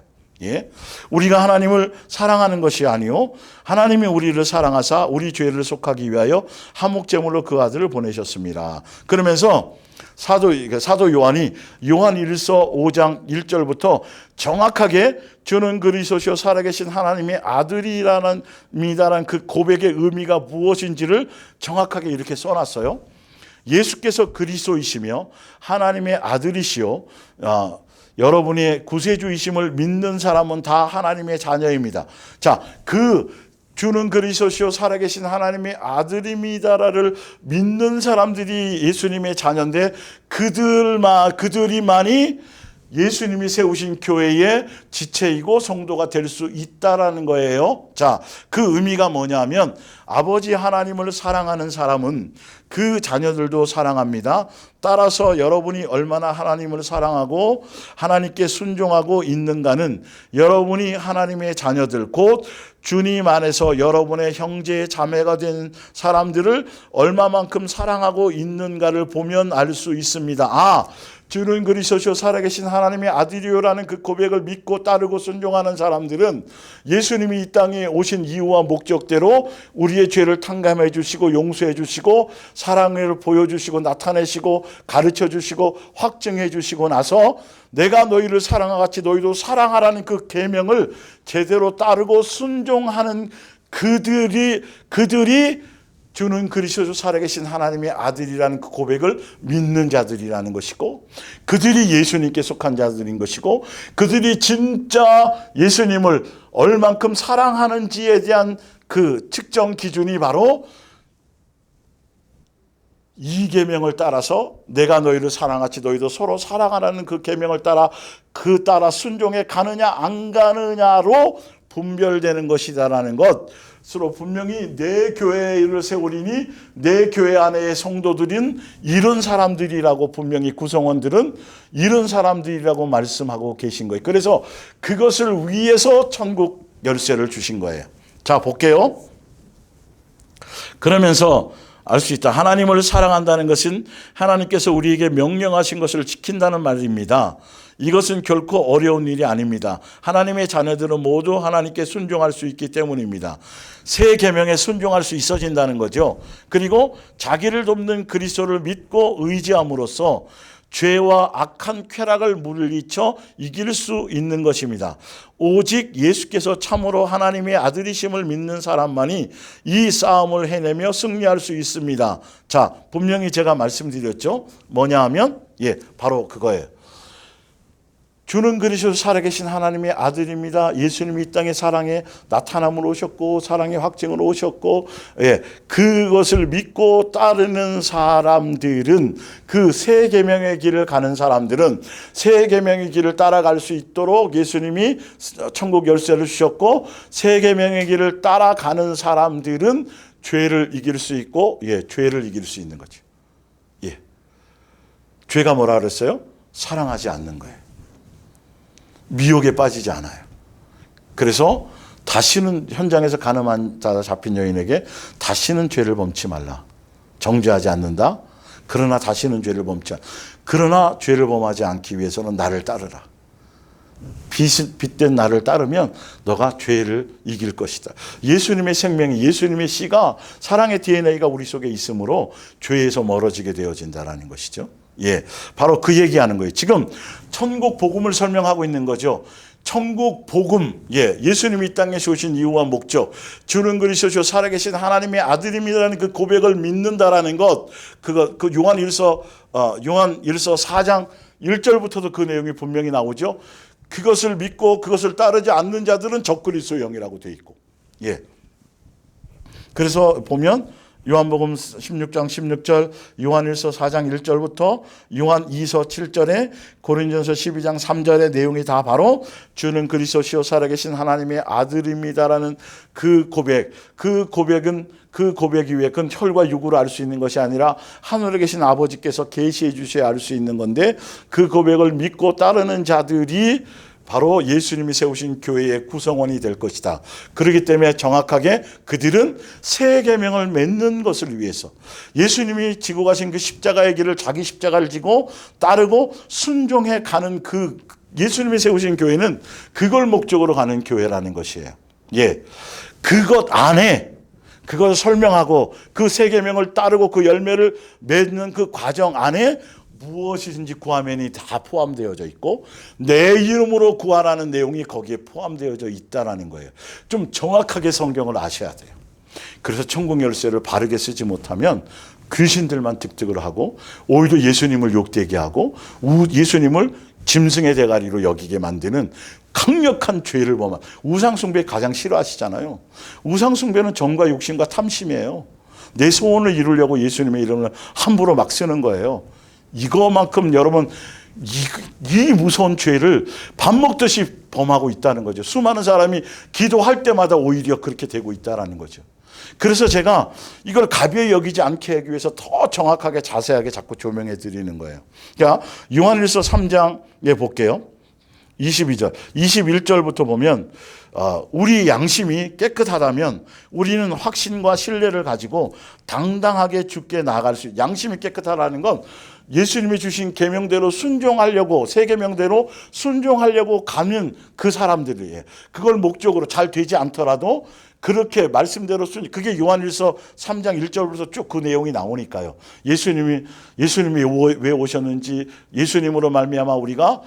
S1: 우리가 하나님을 사랑하는 것이 아니요 하나님이 우리를 사랑하사 우리 죄를 속하기 위하여 화목제물로 그 아들을 보내셨습니다. 그러면서 사도 요한이 요한 1서 5장 1절부터 정확하게 주는 그리스도시요 살아계신 하나님의 아들이라는 그 고백의 의미가 무엇인지를 정확하게 이렇게 써놨어요. 예수께서 그리스도이시며 하나님의 아들이시요 여러분의 구세주이심을 믿는 사람은 다 하나님의 자녀입니다. 자, 그 주는 그리스도시요 살아계신 하나님의 아들입니다를 믿는 사람들이 예수님의 자녀인데 그들이만이 예수님이 세우신 교회의 지체이고 성도가 될 수 있다라는 거예요. 자, 그 의미가 뭐냐면 아버지 하나님을 사랑하는 사람은 그 자녀들도 사랑합니다. 따라서 여러분이 얼마나 하나님을 사랑하고 하나님께 순종하고 있는가는 여러분이 하나님의 자녀들 곧 주님 안에서 여러분의 형제 자매가 된 사람들을 얼마만큼 사랑하고 있는가를 보면 알 수 있습니다. 주는 그리스도시요 살아계신 하나님의 아들이요라는 그 고백을 믿고 따르고 순종하는 사람들은 예수님이 이 땅에 오신 이유와 목적대로 우리의 죄를 탕감해 주시고 용서해 주시고 사랑을 보여주시고 나타내시고 가르쳐 주시고 확증해 주시고 나서 내가 너희를 사랑하 같이 너희도 사랑하라는 그 계명을 제대로 따르고 순종하는 그들이 주는 그리스도 살아계신 하나님의 아들이라는 그 고백을 믿는 자들이라는 것이고 그들이 예수님께 속한 자들인 것이고 그들이 진짜 예수님을 얼만큼 사랑하는지에 대한 그 측정 기준이 바로 이 계명을 따라서 내가 너희를 사랑하지 너희도 서로 사랑하라는 그 계명을 따라 순종해 가느냐 안 가느냐로 분별되는 것이다라는 것으로 분명히 내 교회를 세우리니 내 교회 안의 성도들인 이런 사람들이라고 분명히 구성원들은 이런 사람들이라고 말씀하고 계신 거예요. 그래서 그것을 위해서 천국 열쇠를 주신 거예요. 자, 볼게요. 그러면서 알 수 있다. 하나님을 사랑한다는 것은 하나님께서 우리에게 명령하신 것을 지킨다는 말입니다. 이것은 결코 어려운 일이 아닙니다. 하나님의 자녀들은 모두 하나님께 순종할 수 있기 때문입니다. 새 계명에 순종할 수 있어진다는 거죠. 그리고 자기를 돕는 그리스도를 믿고 의지함으로써 죄와 악한 쾌락을 물리쳐 이길 수 있는 것입니다. 오직 예수께서 참으로 하나님의 아들이심을 믿는 사람만이 이 싸움을 해내며 승리할 수 있습니다. 자, 분명히 제가 말씀드렸죠. 뭐냐 하면 바로 그거예요. 주는 그리스도 살아계신 하나님의 아들입니다. 예수님이 이 땅에 사랑에 나타남으로 오셨고 사랑의 확증으로 오셨고 그것을 믿고 따르는 사람들은 그 새 계명의 길을 가는 사람들은 새 계명의 길을 따라갈 수 있도록 예수님이 천국 열쇠를 주셨고 새 계명의 길을 따라가는 사람들은 죄를 이길 수 있고 죄를 이길 수 있는 거죠. 죄가 뭐라 그랬어요? 사랑하지 않는 거예요. 미혹에 빠지지 않아요. 그래서 다시는 현장에서 가늠한 자 잡힌 여인에게 다시는 죄를 범치 말라. 정죄하지 않는다. 그러나 다시는 죄를 범치 않는다. 그러나 죄를 범하지 않기 위해서는 나를 따르라. 빛된 나를 따르면 너가 죄를 이길 것이다. 예수님의 생명이 예수님의 씨가 사랑의 DNA가 우리 속에 있으므로 죄에서 멀어지게 되어진다는 것이죠. 바로 그 얘기하는 거예요. 지금 천국 복음을 설명하고 있는 거죠. 천국 복음, 예수님이 이 땅에 오신 이유와 목적, 주는 그리스도시요 살아계신 하나님의 아들입니다라는 그 고백을 믿는다라는 것, 그 요한일서 4장 1절부터도 그 내용이 분명히 나오죠. 그것을 믿고 그것을 따르지 않는 자들은 적그리스도의 영이라고 되어 있고, 그래서 보면 요한복음 16장 16절, 요한일서 4장 1절부터 요한 2서 7절에 고린전서 12장 3절의 내용이 다 바로 주는 그리스도시요 살아계신 하나님의 아들입니다라는 그 고백, 그 고백이 위해 그건 혈과 육으로 알 수 있는 것이 아니라 하늘에 계신 아버지께서 계시해 주셔야 알 수 있는 건데 그 고백을 믿고 따르는 자들이 바로 예수님이 세우신 교회의 구성원이 될 것이다. 그렇기 때문에 정확하게 그들은 새 계명을 맺는 것을 위해서 예수님이 지고 가신 그 십자가의 길을 자기 십자가를 지고 따르고 순종해 가는 그 예수님이 세우신 교회는 그걸 목적으로 가는 교회라는 것이에요. 그것 안에 그걸 설명하고 그 새 계명을 따르고 그 열매를 맺는 그 과정 안에 무엇이든지 구하면이 다 포함되어져 있고 내 이름으로 구하라는 내용이 거기에 포함되어져 있다라는 거예요. 좀 정확하게 성경을 아셔야 돼요. 그래서 천국 열쇠를 바르게 쓰지 못하면 귀신들만 득득을 하고 오히려 예수님을 욕되게 하고 예수님을 짐승의 대가리로 여기게 만드는 강력한 죄를 범한, 우상숭배 가장 싫어하시잖아요. 우상숭배는 정과 욕심과 탐심이에요. 내 소원을 이루려고 예수님의 이름을 함부로 막 쓰는 거예요. 이거만큼 여러분 이 무서운 죄를 밥 먹듯이 범하고 있다는 거죠. 수많은 사람이 기도할 때마다 오히려 그렇게 되고 있다는 거죠. 그래서 제가 이걸 가벼이 여기지 않게 하기 위해서 더 정확하게 자세하게 자꾸 조명해 드리는 거예요. 자, 요한일서 3장에 볼게요. 22절, 21절부터 보면 우리 양심이 깨끗하다면 우리는 확신과 신뢰를 가지고 당당하게 주께 나아갈 수 있어요. 양심이 깨끗하다는 건 예수님이 주신 계명대로 순종하려고, 새 계명대로 순종하려고 가는 그 사람들이에요. 그걸 목적으로 잘 되지 않더라도 그렇게 말씀대로 그게 요한일서 3장 1절부터 쭉 그 내용이 나오니까요. 예수님이 왜 오셨는지, 예수님으로 말미암아 우리가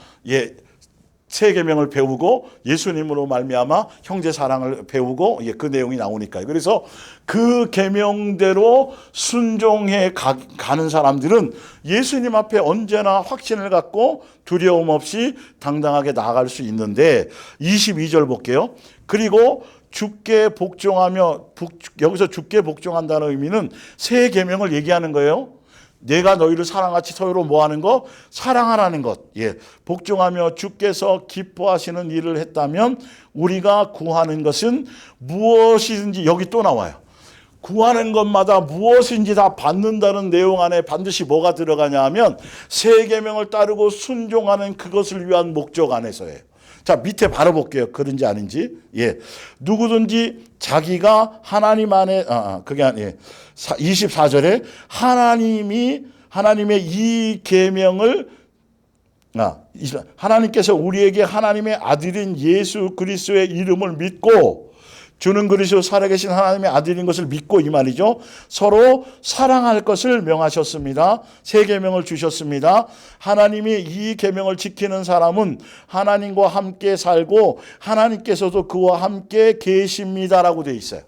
S1: 새 계명을 배우고 예수님으로 말미암아 형제 사랑을 배우고 그 내용이 나오니까요. 그래서 그 계명대로 순종해 가는 사람들은 예수님 앞에 언제나 확신을 갖고 두려움 없이 당당하게 나아갈 수 있는데, 22절 볼게요. 그리고 주께 복종하며, 여기서 주께 복종한다는 의미는 새 계명을 얘기하는 거예요. 내가 너희를 사랑같이 서로 뭐하는 거? 사랑하라는 것. 복종하며 주께서 기뻐하시는 일을 했다면 우리가 구하는 것은 무엇이든지, 여기 또 나와요. 구하는 것마다 무엇인지 다 받는다는 내용 안에 반드시 뭐가 들어가냐 하면 새 계명을 따르고 순종하는 그것을 위한 목적 안에서예요. 자, 밑에 바로 볼게요. 그런지 아닌지. 누구든지 자기가 하나님 안에, 그게 아니에요. 24절에 하나님의 이 계명을, 하나님께서 우리에게 하나님의 아들인 예수 그리스도의 이름을 믿고, 주는 그리스도 살아계신 하나님의 아들인 것을 믿고, 이 말이죠. 서로 사랑할 것을 명하셨습니다. 새 계명을 주셨습니다. 하나님이 이 계명을 지키는 사람은 하나님과 함께 살고 하나님께서도 그와 함께 계십니다라고 되어 있어요.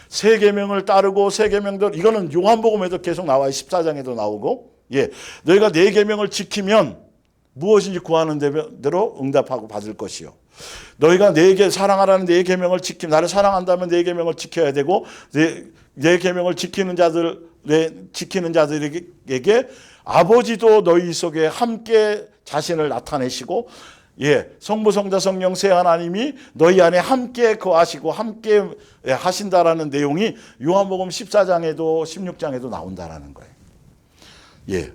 S1: 새 계명을 따르고 새 계명대로, 이거는 요한복음에도 계속 나와요. 14장에도 나오고. 너희가 내 계명을 지키면 무엇인지 구하는 대로 응답하고 받을 것이요. 너희가 내게 사랑하라는 내 계명을 나를 사랑한다면 내 계명을 지켜야 되고, 내 계명을 지키는 자들에게 아버지도 너희 속에 함께 자신을 나타내시고, 성부 성자 성령 세 하나님이 너희 안에 함께 거하시고 함께 하신다라는 내용이 요한복음 14장에도 16장에도 나온다라는 거예요.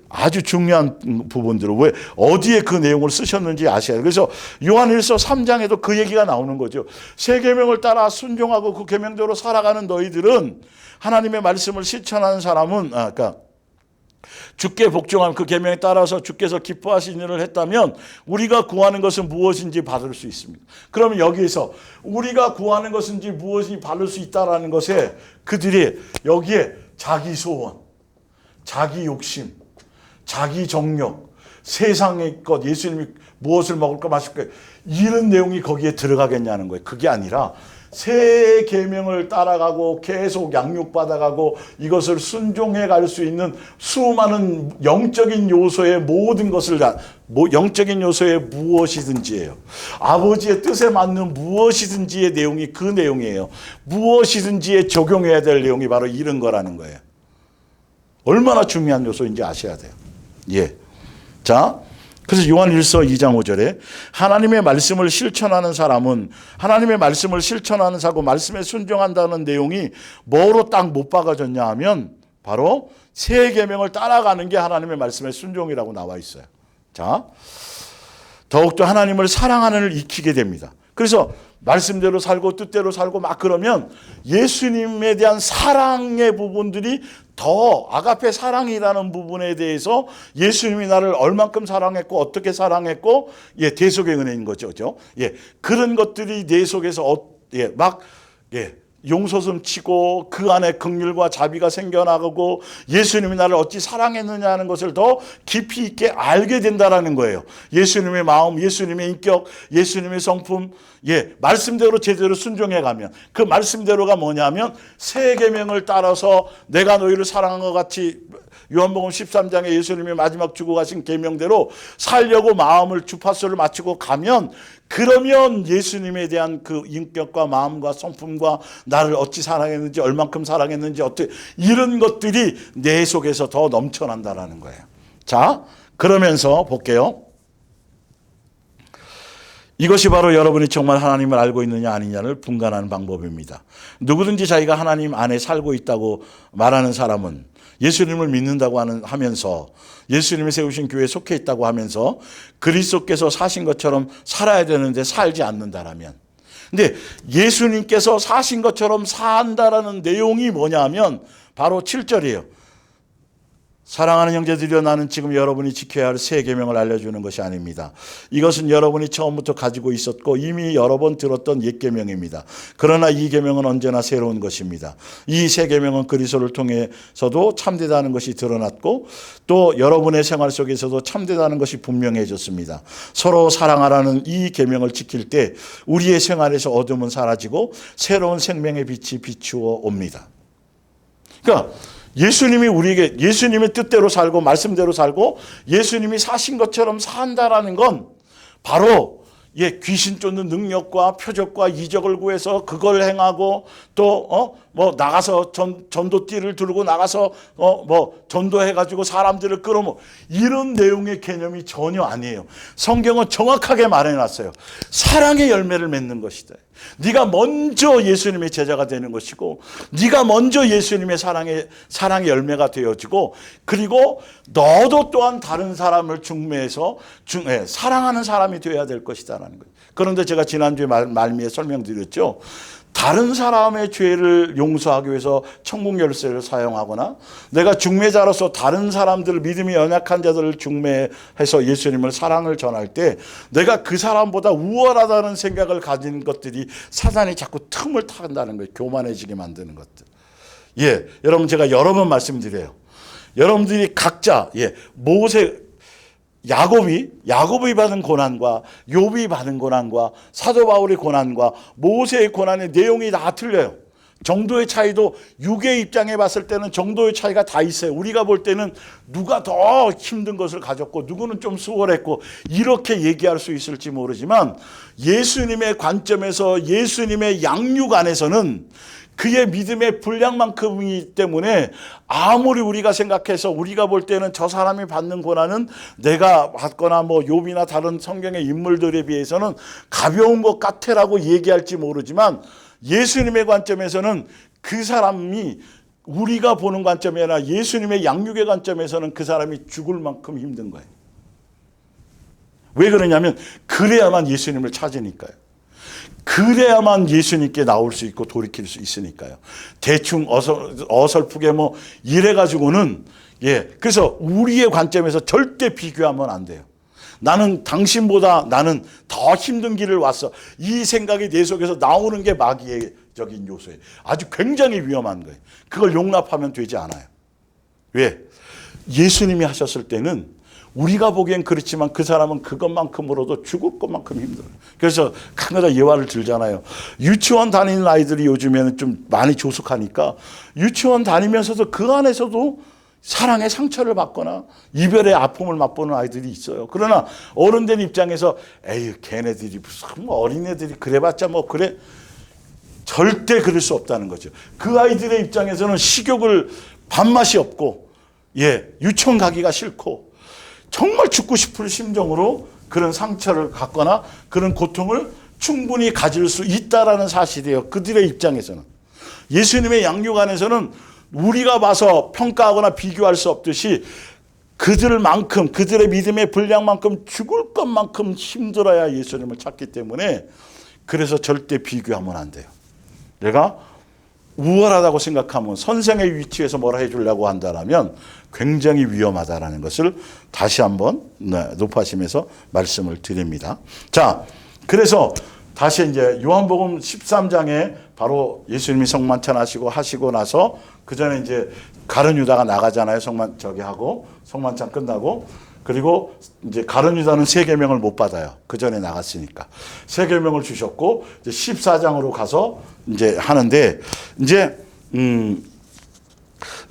S1: 아주 중요한 부분들을 왜 어디에 그 내용을 쓰셨는지 아셔야 돼요. 그래서 요한일서 3장에도 그 얘기가 나오는 거죠. 새 계명을 따라 순종하고 그 계명대로 살아가는 너희들은, 하나님의 말씀을 실천하는 사람은, 그러니까 주께 복종한 그 계명에 따라서 주께서 기뻐하신 일을 했다면 우리가 구하는 것은 무엇인지 받을 수 있습니다. 그러면 여기에서 우리가 구하는 것인지 무엇인지 받을 수 있다라는 것에 그들이 여기에 자기 소원, 자기 욕심, 자기 정욕, 세상의 것, 예수님이 무엇을 먹을까 마실까, 이런 내용이 거기에 들어가겠냐는 거예요. 그게 아니라 새 계명을 따라가고 계속 양육받아가고 이것을 순종해 갈 수 있는 수많은 영적인 요소의 모든 것을 영적인 요소의 무엇이든지예요. 아버지의 뜻에 맞는 무엇이든지의 내용이 그 내용이에요. 무엇이든지에 적용해야 될 내용이 바로 이런 거라는 거예요. 얼마나 중요한 요소인지 아셔야 돼요. 자, 그래서 요한일서 2장 5절에 하나님의 말씀을 실천하는 사람은, 하나님의 말씀을 실천하는 사고 말씀에 순종한다는 내용이 뭐로 딱 못 박아졌냐 하면 바로 새 계명을 따라가는 게 하나님의 말씀의 순종이라고 나와 있어요. 자, 더욱더 하나님을 사랑하는 일을 익히게 됩니다. 그래서 말씀대로 살고 뜻대로 살고 막 그러면 예수님에 대한 사랑의 부분들이 더, 아가페 사랑이라는 부분에 대해서 예수님이 나를 얼만큼 사랑했고 어떻게 사랑했고 대속의 은혜인 거죠. 그런 것들이 내 속에서 용서슴 치고 그 안에 긍휼과 자비가 생겨나고 예수님이 나를 어찌 사랑했느냐 하는 것을 더 깊이 있게 알게 된다라는 거예요. 예수님의 마음, 예수님의 인격, 예수님의 성품, 말씀대로 제대로 순종해 가면, 그 말씀대로가 뭐냐면 새 계명을 따라서 내가 너희를 사랑한 것 같이, 요한복음 13장에 예수님이 마지막 주고 가신 계명대로 살려고 마음을 주파수를 맞추고 가면, 그러면 예수님에 대한 그 인격과 마음과 성품과 나를 어찌 사랑했는지, 얼만큼 사랑했는지, 어떻게, 이런 것들이 내 속에서 더 넘쳐난다라는 거예요. 자, 그러면서 볼게요. 이것이 바로 여러분이 정말 하나님을 알고 있느냐 아니냐를 분간하는 방법입니다. 누구든지 자기가 하나님 안에 살고 있다고 말하는 사람은, 예수님을 믿는다고 하면서, 예수님이 세우신 교회에 속해 있다고 하면서 그리스도께서 사신 것처럼 살아야 되는데 살지 않는다라면, 근데 예수님께서 사신 것처럼 산다라는 내용이 뭐냐면 바로 7절이에요. 사랑하는 형제들이여, 나는 지금 여러분이 지켜야 할 새 계명을 알려주는 것이 아닙니다. 이것은 여러분이 처음부터 가지고 있었고 이미 여러 번 들었던 옛 계명입니다. 그러나 이 계명은 언제나 새로운 것입니다. 이 새 계명은 그리스도를 통해서도 참되다는 것이 드러났고 또 여러분의 생활 속에서도 참되다는 것이 분명해졌습니다. 서로 사랑하라는 이 계명을 지킬 때 우리의 생활에서 어둠은 사라지고 새로운 생명의 빛이 비추어 옵니다. 그러니까 예수님이 우리에게, 예수님의 뜻대로 살고 말씀대로 살고 예수님이 사신 것처럼 산다라는 건 바로 귀신 쫓는 능력과 표적과 이적을 구해서 그걸 행하고 또 나가서 전도띠를 들고 나가서 전도해가지고 사람들을 끌어모, 이런 내용의 개념이 전혀 아니에요. 성경은 정확하게 말해놨어요. 사랑의 열매를 맺는 것이다. 네가 먼저 예수님의 제자가 되는 것이고, 네가 먼저 예수님의 사랑의 열매가 되어지고, 그리고 너도 또한 다른 사람을 중매해서 사랑하는 사람이 되어야 될 것이다라는 거예요. 그런데 제가 지난주에 말미에 설명드렸죠. 다른 사람의 죄를 용서하기 위해서 천국 열쇠를 사용하거나, 내가 중매자로서 다른 사람들, 믿음이 연약한 자들을 중매해서 예수님을 사랑을 전할 때 내가 그 사람보다 우월하다는 생각을 가진 것들이 사단이 자꾸 틈을 탄다는 거예요. 교만해지게 만드는 것들. 여러분, 제가 여러 번 말씀드려요. 여러분들이 각자 야곱이 받은 고난과 욥이 받은 고난과 사도 바울의 고난과 모세의 고난의 내용이 다 틀려요. 정도의 차이도, 육의 입장에 봤을 때는 정도의 차이가 다 있어요. 우리가 볼 때는 누가 더 힘든 것을 가졌고 누구는 좀 수월했고 이렇게 얘기할 수 있을지 모르지만, 예수님의 관점에서, 예수님의 양육 안에서는 그의 믿음의 분량만큼이기 때문에 아무리 우리가 생각해서 우리가 볼 때는 저 사람이 받는 고난은 내가 받거나 욥이나 다른 성경의 인물들에 비해서는 가벼운 것 같아라고 얘기할지 모르지만, 예수님의 관점에서는 그 사람이, 우리가 보는 관점이 아니라 예수님의 양육의 관점에서는 그 사람이 죽을 만큼 힘든 거예요. 왜 그러냐면 그래야만 예수님을 찾으니까요. 그래야만 예수님께 나올 수 있고 돌이킬 수 있으니까요. 대충 어설프게 이래가지고는, 그래서 우리의 관점에서 절대 비교하면 안 돼요. 나는 당신보다 나는 더 힘든 길을 왔어, 이 생각이 내 속에서 나오는 게 마귀적인 요소예요. 아주 굉장히 위험한 거예요. 그걸 용납하면 되지 않아요. 왜? 예수님이 하셨을 때는 우리가 보기엔 그렇지만 그 사람은 그것만큼으로도 죽을 것만큼 힘들어요. 그래서 가끔가다 예화를 들잖아요. 유치원 다니는 아이들이 요즘에는 좀 많이 조숙하니까 유치원 다니면서도 그 안에서도 사랑의 상처를 받거나 이별의 아픔을 맛보는 아이들이 있어요. 그러나 어른된 입장에서 에휴, 걔네들이 무슨 어린애들이 그래봤자 그래, 절대 그럴 수 없다는 거죠. 그 아이들의 입장에서는 식욕을 밥맛이 없고 유치원 가기가 싫고 정말 죽고 싶을 심정으로 그런 상처를 갖거나 그런 고통을 충분히 가질 수 있다라는 사실이에요. 그들의 입장에서는. 예수님의 양육 안에서는 우리가 봐서 평가하거나 비교할 수 없듯이 그들만큼, 그들의 믿음의 분량만큼 죽을 것만큼 힘들어야 예수님을 찾기 때문에, 그래서 절대 비교하면 안 돼요. 내가 우월하다고 생각하면 선생의 위치에서 뭐라 해주려고 한다면 굉장히 위험하다라는 것을 다시 한번 높아심에서 말씀을 드립니다. 자, 그래서 다시 이제 요한복음 13장의 바로 예수님이 성만찬 하시고 나서 그 전에 이제 가룟 유다가 나가잖아요. 성만찬 끝나고. 그리고 이제 가룟 유다는 세계명을 못 받아요. 그 전에 나갔으니까. 세계명을 주셨고 이제 14장으로 가서 이제 하는데 이제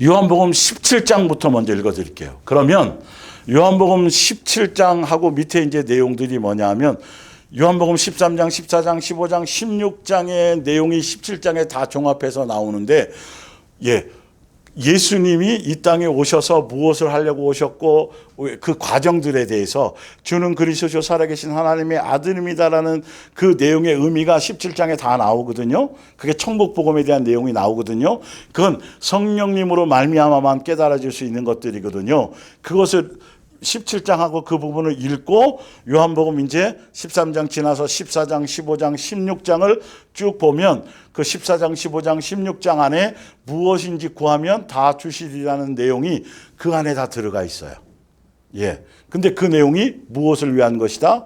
S1: 요한복음 17장부터 먼저 읽어 드릴게요. 그러면 요한복음 17장하고 밑에 이제 내용들이 뭐냐 하면 요한복음 13장, 14장, 15장, 16장의 내용이 17장에 다 종합해서 나오는데 예수님이 이 땅에 오셔서 무엇을 하려고 오셨고 그 과정들에 대해서 주는 그리스도시요 살아계신 하나님의 아들입니다라는 그 내용의 의미가 17장에 다 나오거든요. 그게 천국 복음에 대한 내용이 나오거든요. 그건 성령님으로 말미암아만 깨달아질 수 있는 것들이거든요. 그것을 17장하고 그 부분을 읽고 요한복음 이제 13장 지나서 14장, 15장, 16장을 쭉 보면 그 14장, 15장, 16장 안에 무엇인지 구하면 다 주시리라는 내용이 그 안에 다 들어가 있어요. 근데 그 내용이 무엇을 위한 것이다?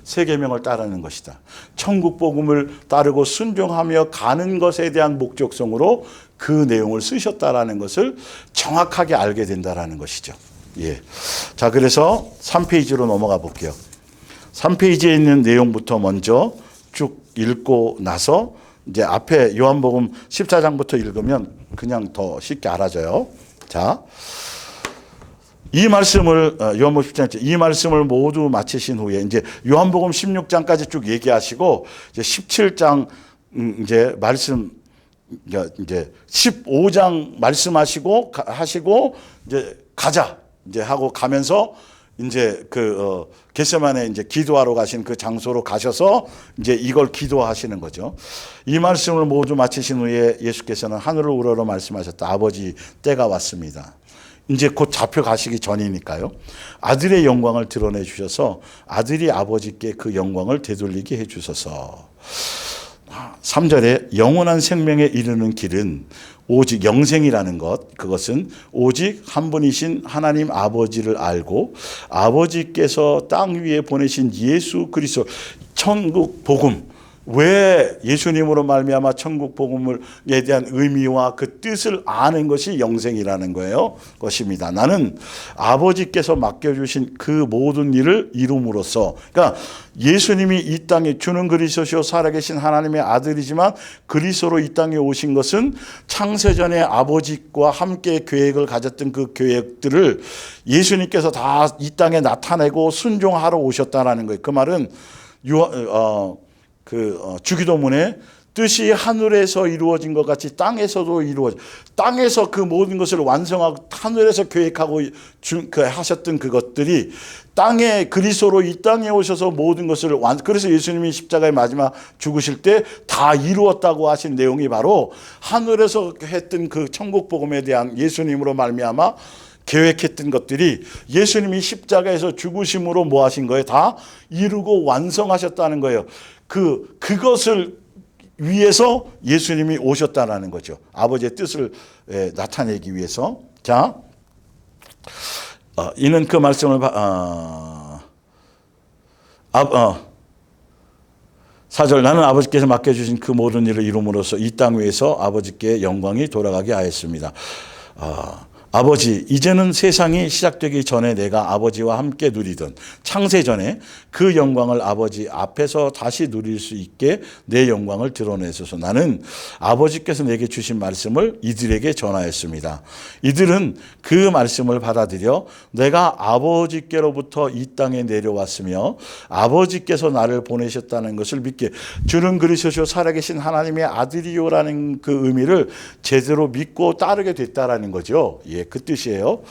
S1: 세계명을 따르는 것이다. 천국 복음을 따르고 순종하며 가는 것에 대한 목적성으로 그 내용을 쓰셨다라는 것을 정확하게 알게 된다라는 것이죠. 자, 그래서 3페이지로 넘어가 볼게요. 3페이지에 있는 내용부터 먼저 쭉 읽고 나서 이제 앞에 요한복음 14장부터 읽으면 그냥 더 쉽게 알아져요. 자, 이 말씀을 요한복음 17장 이 말씀을 모두 마치신 후에 이제 요한복음 16장까지 쭉 얘기하시고 이제 17장 이제 말씀 이제 15장 말씀하시고 이제 가자. 이제 하고 가면서 이제 겟세마네 이제 기도하러 가신 그 장소로 가셔서 이제 이걸 기도하시는 거죠. 이 말씀을 모두 마치신 후에 예수께서는 하늘을 우러러 말씀하셨다. 아버지, 때가 왔습니다. 이제 곧 잡혀가시기 전이니까요. 아들의 영광을 드러내 주셔서 아들이 아버지께 그 영광을 되돌리게 해 주소서. 3절에 영원한 생명에 이르는 길은 오직 영생이라는 것, 그것은 오직 한 분이신 하나님 아버지를 알고 아버지께서 땅 위에 보내신 예수 그리스도 천국 복음, 왜 예수님으로 말미암아 천국 복음에 대한 의미와 그 뜻을 아는 것이 영생이라는 거예요. 것입니다. 나는 아버지께서 맡겨주신 그 모든 일을 이룸으로써, 그러니까 예수님이 이 땅에 주는 그리스도시요 살아계신 하나님의 아들이지만 그리스도로 이 땅에 오신 것은 창세전에 아버지와 함께 계획을 가졌던 그 계획들을 예수님께서 다 이 땅에 나타내고 순종하러 오셨다라는 거예요. 그 말은 주기도문에 뜻이 하늘에서 이루어진 것 같이 땅에서도 땅에서 그 모든 것을 완성하고 하늘에서 계획하고 하셨던 그것들이 땅에 그리스도로 이 땅에 오셔서 모든 것을 그래서 예수님이 십자가의 마지막 죽으실 때 다 이루었다고 하신 내용이 바로 하늘에서 했던 그 천국 복음에 대한 예수님으로 말미암아 계획했던 것들이 예수님이 십자가에서 죽으심으로 뭐 하신 거예요? 다 이루고 완성하셨다는 거예요. 그것을 위해서 예수님이 오셨다라는 거죠. 아버지의 뜻을 나타내기 위해서. 자, 이는 그 말씀을 4절 나는 아버지께서 맡겨주신 그 모든 일을 이룸으로써 이 땅 위에서 아버지께 영광이 돌아가게 하였습니다. 아버지, 이제는 세상이 시작되기 전에 내가 아버지와 함께 누리던 창세 전에 그 영광을 아버지 앞에서 다시 누릴 수 있게 내 영광을 드러내소서. 나는 아버지께서 내게 주신 말씀을 이들에게 전하였습니다. 이들은 그 말씀을 받아들여 내가 아버지께로부터 이 땅에 내려왔으며 아버지께서 나를 보내셨다는 것을 믿게, 주는 그리스도시요 살아계신 하나님의 아들이요라는 그 의미를 제대로 믿고 따르게 됐다라는 거죠. 그 뜻이에요.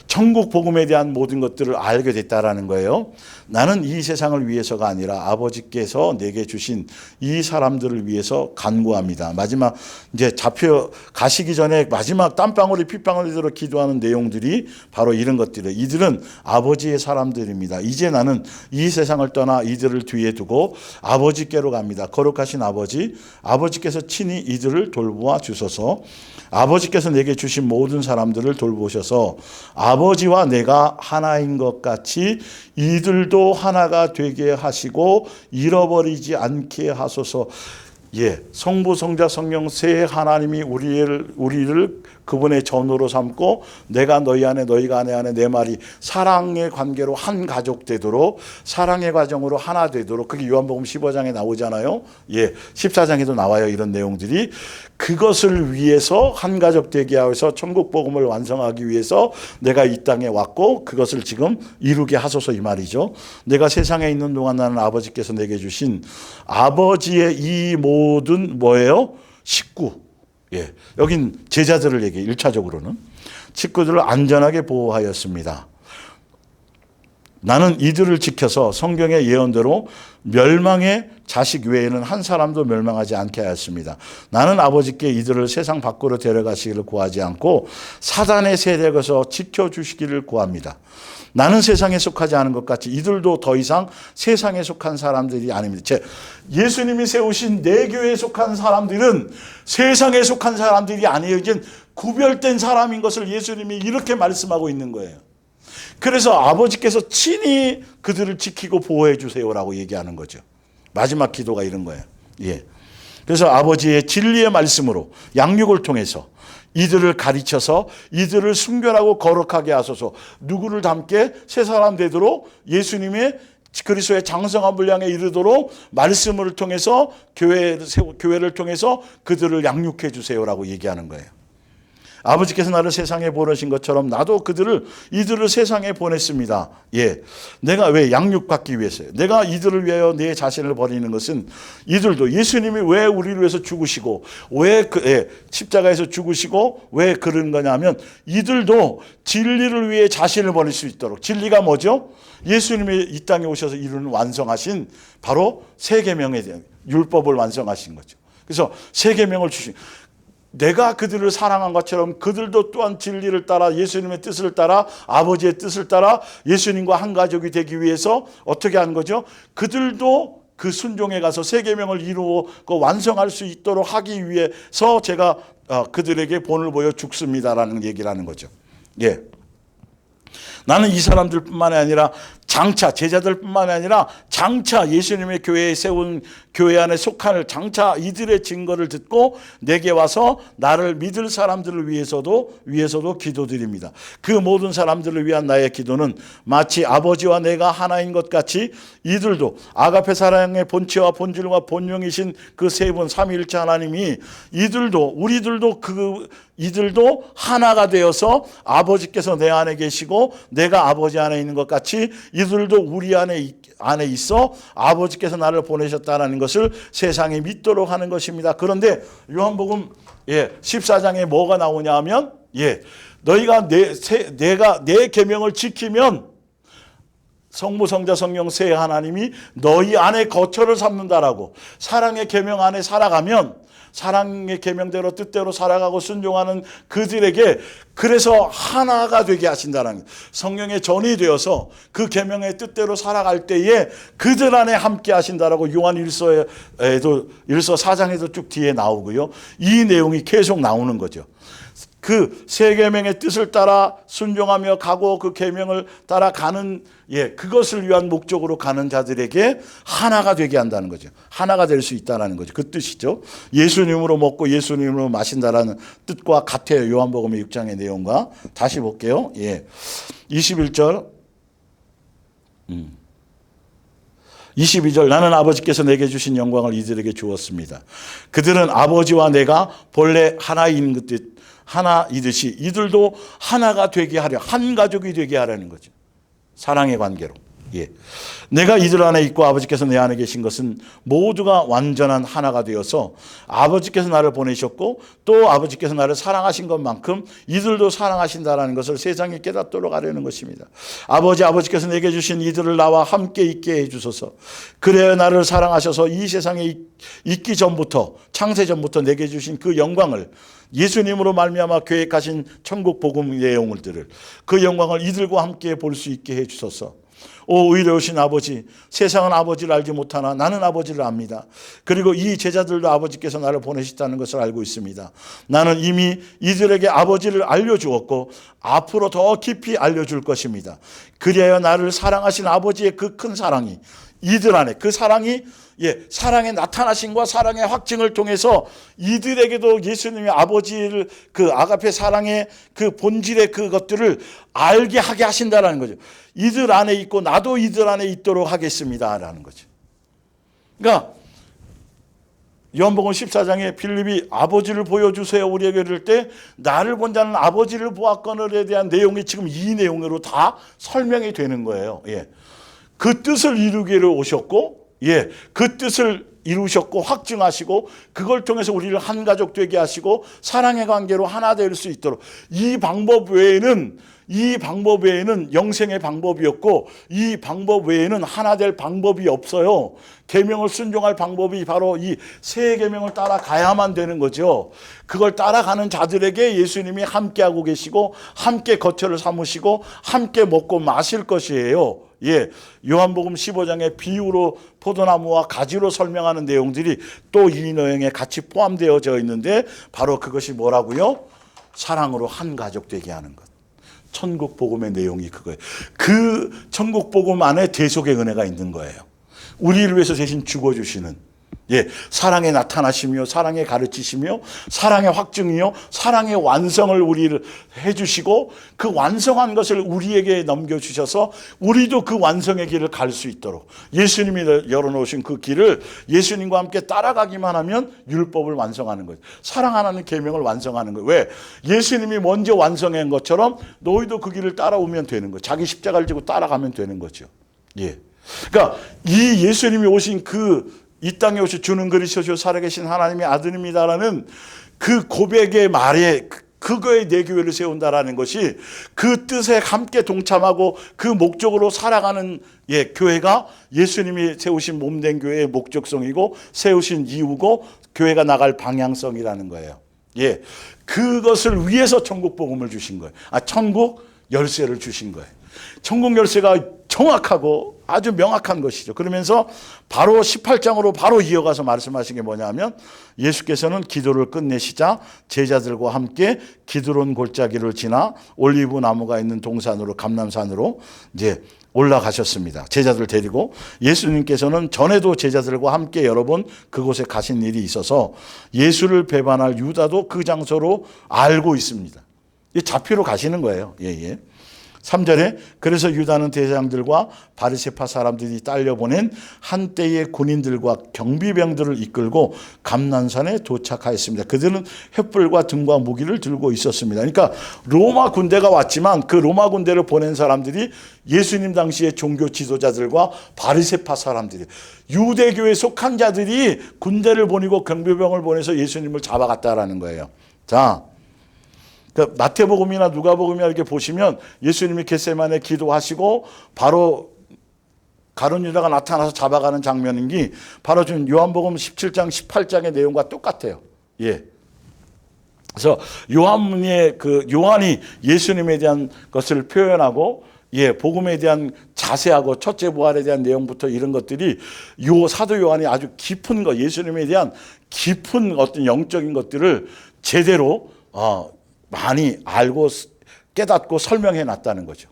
S1: 천국 복음에 대한 모든 것들을 알게 됐다라는 거예요. 나는 이 세상을 위해서가 아니라 아버지께서 내게 주신 이 사람들을 위해서 간구합니다. 마지막 이제 잡혀 가시기 전에 마지막 땀방울이 핏방울이 들어 기도하는 내용들이 바로 이런 것들이에요. 이들은 아버지의 사람들입니다. 이제 나는 이 세상을 떠나 이들을 뒤에 두고 아버지께로 갑니다. 거룩하신 아버지, 아버지께서 친히 이들을 돌보아 주소서. 아버지께서 내게 주신 모든 사람들을 돌보셔서 아버지와 내가 하나인 것 같이 이들도 하나가 되게 하시고 잃어버리지 않게 하소서. 성부, 성자, 성령 세 하나님이 우리를 그분의 전으로 삼고 내가 너희 안에 너희가 내 안에 내 말이 사랑의 관계로 한 가족 되도록 사랑의 과정으로 하나 되도록 그게 요한복음 15장에 나오잖아요. 14장에도 나와요. 이런 내용들이 그것을 위해서 한 가족 되게 하여서 천국 복음을 완성하기 위해서 내가 이 땅에 왔고 그것을 지금 이루게 하소서 이 말이죠. 내가 세상에 있는 동안 나는 아버지께서 내게 주신 아버지의 이 모든 뭐예요? 식구. 여긴 제자들을 얘기해. 1차적으로는 식구들을 안전하게 보호하였습니다. 나는 이들을 지켜서 성경의 예언대로 멸망의 자식 외에는 한 사람도 멸망하지 않게 하였습니다. 나는 아버지께 이들을 세상 밖으로 데려가시기를 구하지 않고 사단의 세력에서 지켜주시기를 구합니다. 나는 세상에 속하지 않은 것 같이 이들도 더 이상 세상에 속한 사람들이 아닙니다. 예수님이 세우신 내 교회에 속한 사람들은 세상에 속한 사람들이 아니에요. 이제 구별된 사람인 것을 예수님이 이렇게 말씀하고 있는 거예요. 그래서 아버지께서 친히 그들을 지키고 보호해 주세요라고 얘기하는 거죠. 마지막 기도가 이런 거예요. 그래서 아버지의 진리의 말씀으로 양육을 통해서 이들을 가르쳐서 이들을 순결하고 거룩하게 하소서. 누구를 닮게 새 사람 되도록 예수님의 그리스도의 장성한 분량에 이르도록 말씀을 통해서 교회를 통해서 그들을 양육해 주세요라고 얘기하는 거예요. 아버지께서 나를 세상에 보내신 것처럼 나도 이들을 세상에 보냈습니다. 내가 왜 양육받기 위해서요. 내가 이들을 위하여 내 자신을 버리는 것은 이들도 예수님이 왜 우리를 위해서 죽으시고 왜 십자가에서 죽으시고 왜 그런 거냐면 이들도 진리를 위해 자신을 버릴 수 있도록. 진리가 뭐죠? 예수님이 이 땅에 오셔서 이루는 완성하신 바로 세 계명에 대한 율법을 완성하신 거죠. 그래서 세 계명을 주신 내가 그들을 사랑한 것처럼 그들도 또한 진리를 따라 예수님의 뜻을 따라 아버지의 뜻을 따라 예수님과 한 가족이 되기 위해서 어떻게 하는 거죠? 그들도 그 순종에 가서 세 계명을 이루고 완성할 수 있도록 하기 위해서 제가 그들에게 본을 보여 죽습니다라는 얘기를 하는 거죠. 나는 이 사람들뿐만 아니라 장차 제자들뿐만 아니라 장차 예수님의 교회에 세운 교회 안에 속할 장차 이들의 증거를 듣고 내게 와서 나를 믿을 사람들을 위해서도 기도드립니다. 그 모든 사람들을 위한 나의 기도는 마치 아버지와 내가 하나인 것 같이 이들도 아가페 사랑의 본체와 본질과 본령이신 그 세 분 삼위일체 하나님이 이들도 하나가 되어서 아버지께서 내 안에 계시고 내가 아버지 안에 있는 것 같이 이들도 우리 안에 있어 아버지께서 나를 보내셨다는 것을 세상에 믿도록 하는 것입니다. 그런데 요한복음 14장에 뭐가 나오냐 하면 너희가 내가 내 계명을 지키면 성부 성자 성령 세 하나님이 너희 안에 거처를 삼는다라고. 사랑의 계명 안에 살아가면 사랑의 계명대로 뜻대로 살아가고 순종하는 그들에게 그래서 하나가 되게 하신다는 거예요. 성령의 전이 되어서 그 계명의 뜻대로 살아갈 때에 그들 안에 함께 하신다라고 요한 1서 4장에도 쭉 뒤에 나오고요. 이 내용이 계속 나오는 거죠. 그 세 계명의 뜻을 따라 순종하며 가고 그 계명을 따라 가는 그것을 위한 목적으로 가는 자들에게 하나가 되게 한다는 거죠. 하나가 될 수 있다는 거죠. 그 뜻이죠. 예수님으로 먹고 예수님으로 마신다라는 뜻과 같아요. 요한복음 6장의 내용과. 다시 볼게요. 21절 22절 나는 아버지께서 내게 주신 영광을 이들에게 주었습니다. 그들은 아버지와 내가 본래 하나이듯이 이들도 하나가 되게 하려 한 가족이 되게 하려는 거죠. 사랑의 관계로. 내가 이들 안에 있고 아버지께서 내 안에 계신 것은 모두가 완전한 하나가 되어서 아버지께서 나를 보내셨고 또 아버지께서 나를 사랑하신 것만큼 이들도 사랑하신다라는 것을 세상에 깨닫도록 하려는 것입니다. 아버지께서 내게 주신 이들을 나와 함께 있게 해주소서. 그래야 나를 사랑하셔서 이 세상에 있기 전부터 창세 전부터 내게 주신 그 영광을 예수님으로 말미암아 계획하신 천국 복음 내용들을 그 영광을 이들과 함께 볼 수 있게 해주소서. 오 의로우신 아버지, 세상은 아버지를 알지 못하나 나는 아버지를 압니다. 그리고 이 제자들도 아버지께서 나를 보내셨다는 것을 알고 있습니다. 나는 이미 이들에게 아버지를 알려주었고 앞으로 더 깊이 알려줄 것입니다. 그리하여 나를 사랑하신 아버지의 그 큰 사랑이 이들 안에 그 사랑이 사랑의 나타나심과 사랑의 확증을 통해서 이들에게도 예수님의 아버지를 그 아가페 사랑의 그 본질의 그것들을 알게 하게 하신다라는 거죠. 이들 안에 있고 나도 이들 안에 있도록 하겠습니다라는 거죠. 그러니까 요한복음 14장에 필립이 아버지를 보여주세요 우리에게 이럴 때 나를 본 자는 아버지를 보았거늘에 대한 내용이 지금 이 내용으로 다 설명이 되는 거예요. 그 뜻을 이루기를 오셨고 그 뜻을 이루셨고 확증하시고 그걸 통해서 우리를 한 가족 되게 하시고 사랑의 관계로 하나 될 수 있도록 이 방법 외에는 영생의 방법이었고 이 방법 외에는 하나 될 방법이 없어요. 계명을 순종할 방법이 바로 이 세 계명을 따라가야만 되는 거죠. 그걸 따라가는 자들에게 예수님이 함께하고 계시고 함께 거처를 삼으시고 함께 먹고 마실 것이에요. 요한복음 15장의 비유로 포도나무와 가지로 설명하는 내용들이 또 이 내용에 같이 포함되어져 있는데 바로 그것이 뭐라고요? 사랑으로 한 가족 되게 하는 것. 천국 복음의 내용이 그거예요. 그 천국 복음 안에 대속의 은혜가 있는 거예요. 우리를 위해서 대신 죽어주시는 사랑의 나타나시며 사랑의 가르치시며 사랑의 확증이요 사랑의 완성을 우리를 해주시고 그 완성한 것을 우리에게 넘겨주셔서 우리도 그 완성의 길을 갈 수 있도록 예수님이 열어놓으신 그 길을 예수님과 함께 따라가기만 하면 율법을 완성하는 거죠. 사랑하는 계명을 완성하는 거예요. 왜? 예수님이 먼저 완성한 것처럼 너희도 그 길을 따라오면 되는 거예요. 자기 십자가를 지고 따라가면 되는 거죠. 그러니까 이 예수님이 오신 이 땅에 오셔 주는 그리스도시요 살아계신 하나님의 아들입니다라는 그 고백의 말에 그거에 내 교회를 세운다라는 것이 그 뜻에 함께 동참하고 그 목적으로 살아가는 교회가 예수님이 세우신 몸된 교회의 목적성이고 세우신 이유고 교회가 나갈 방향성이라는 거예요. 그것을 위해서 천국 복음을 주신 거예요. 천국 열쇠를 주신 거예요. 천국 열쇠가 정확하고 아주 명확한 것이죠. 그러면서 바로 18장으로 바로 이어가서 말씀하신 게 뭐냐면 예수께서는 기도를 끝내시자 제자들과 함께 기드론 골짜기를 지나 올리브 나무가 있는 동산으로 감람산으로 이제 올라가셨습니다. 제자들 데리고 예수님께서는 전에도 제자들과 함께 여러 번 그곳에 가신 일이 있어서 예수를 배반할 유다도 그 장소로 알고 있습니다. 잡히러 가시는 거예요. 3절에 그래서 유다는 대장들과 바리새파 사람들이 딸려보낸 한때의 군인들과 경비병들을 이끌고 감난산에 도착하였습니다. 그들은 횃불과 등과 무기를 들고 있었습니다. 그러니까 로마 군대가 왔지만 그 로마 군대를 보낸 사람들이 예수님 당시의 종교 지도자들과 바리새파 사람들이 유대교에 속한 자들이 군대를 보내고 경비병을 보내서 예수님을 잡아갔다라는 거예요. 자, 그 마태복음이나 누가복음이나 이렇게 보시면 예수님이 겟세마네 기도하시고 바로 가룟 유다가 나타나서 잡아가는 장면이 바로 지금 요한복음 17장 18장의 내용과 똑같아요. 그래서 요한이 예수님에 대한 것을 표현하고 복음에 대한 자세하고 첫째 부활에 대한 내용부터 이런 것들이 사도 요한이 아주 깊은 것, 예수님에 대한 깊은 어떤 영적인 것들을 제대로 많이 알고 깨닫고 설명해 놨다는 거죠.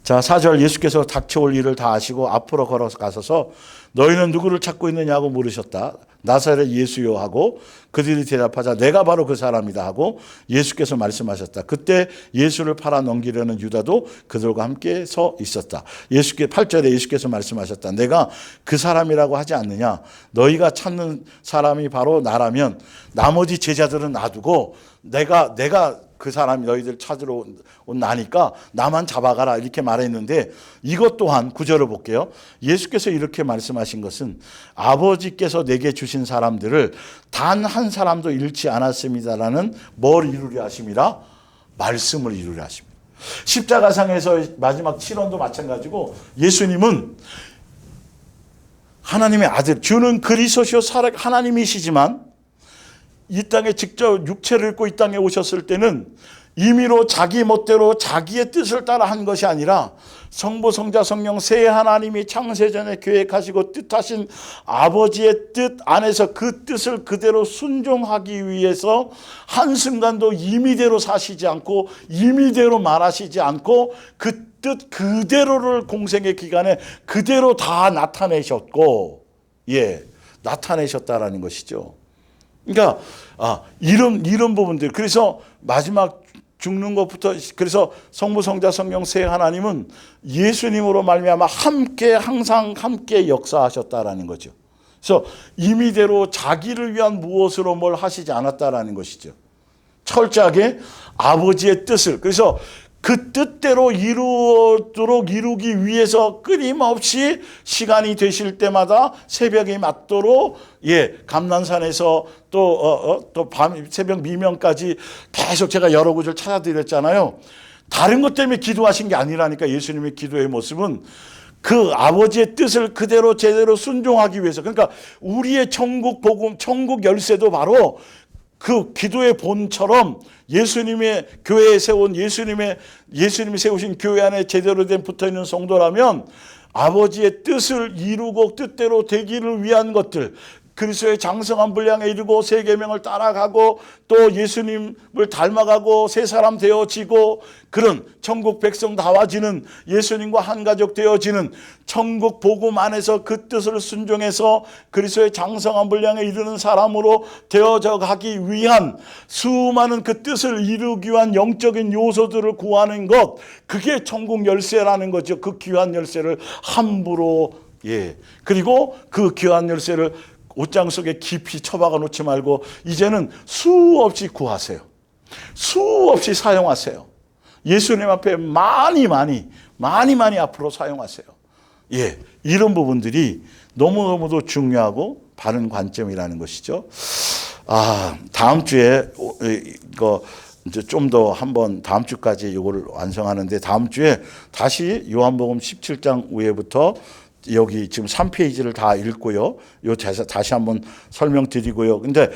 S1: 자, 4절 예수께서 닥쳐올 일을 다 아시고 앞으로 걸어가셔서 너희는 누구를 찾고 있느냐고 물으셨다. 나사렛 예수요 하고 그들이 대답하자 내가 바로 그 사람이다 하고 예수께서 말씀하셨다. 그때 예수를 팔아 넘기려는 유다도 그들과 함께 서 있었다. 8절에 예수께서 말씀하셨다. 내가 그 사람이라고 하지 않느냐. 너희가 찾는 사람이 바로 나라면 나머지 제자들은 놔두고 내가 그 사람이 너희들 찾으러 온 나니까 나만 잡아가라 이렇게 말했는데 이것 또한 9절을 볼게요. 예수께서 이렇게 말씀하신 것은 아버지께서 내게 주신 사람들을 단 한 사람도 잃지 않았습니다라는 뭘 이루려 하심이라? 말씀을 이루려 하십니다. 십자가상에서 마지막 7원도 마찬가지고 예수님은 하나님의 아들 주는 그리스도시요 하나님이시지만 이 땅에 직접 육체를 입고 이 땅에 오셨을 때는 임의로 자기 멋대로 자기의 뜻을 따라 한 것이 아니라 성부 성자 성령 세 하나님이 창세전에 계획하시고 뜻하신 아버지의 뜻 안에서 그 뜻을 그대로 순종하기 위해서 한순간도 임의대로 사시지 않고 임의대로 말하시지 않고 그 뜻 그대로를 공생의 기간에 그대로 다 나타내셨고, 예, 나타내셨다라는 것이죠. 그러니까 이런 부분들, 그래서 마지막 죽는 것부터, 그래서 성부 성자 성령 세 하나님은 예수님으로 말미암아 함께, 항상 함께 역사하셨다라는 거죠. 그래서 임의대로 자기를 위한 무엇으로 뭘 하시지 않았다라는 것이죠. 철저하게 아버지의 뜻을, 그래서 그 뜻대로 이루기 위해서 끊임없이 시간이 되실 때마다 새벽이 맞도록, 예, 감난산에서 또 밤 새벽 미명까지 계속 제가 여러 구절 찾아드렸잖아요. 다른 것 때문에 기도하신 게 아니라니까. 예수님의 기도의 모습은 그 아버지의 뜻을 그대로 제대로 순종하기 위해서. 그러니까 우리의 천국 복음, 천국 열쇠도 바로 그 기도의 본처럼 예수님의 교회에 세운 예수님이 세우신 교회 안에 제대로 된 붙어있는 성도라면 아버지의 뜻을 이루고 뜻대로 되기를 위한 것들, 그리스도의 장성한 분량에 이르고 새 계명을 따라가고 또 예수님을 닮아가고 새 사람 되어지고 그런 천국 백성 다와지는, 예수님과 한 가족 되어지는 천국 복음 안에서 그 뜻을 순종해서 그리스도의 장성한 분량에 이르는 사람으로 되어져 가기 위한 수많은 그 뜻을 이루기 위한 영적인 요소들을 구하는 것, 그게 천국 열쇠라는 거죠. 그 귀한 열쇠를 함부로, 예, 그리고 그 귀한 열쇠를 옷장 속에 깊이 처박아 놓지 말고 이제는 수없이 구하세요. 수없이 사용하세요. 예수님 앞에 많이 앞으로 사용하세요. 예, 이런 부분들이 너무너무도 중요하고 바른 관점이라는 것이죠. 다음 주에 이거 이제 좀 더 한번 다음 주까지 이거를 완성하는데, 다음 주에 다시 요한복음 17장 위에부터 여기 지금 3페이지를 다 읽고요. 다시 한번 설명드리고요. 근데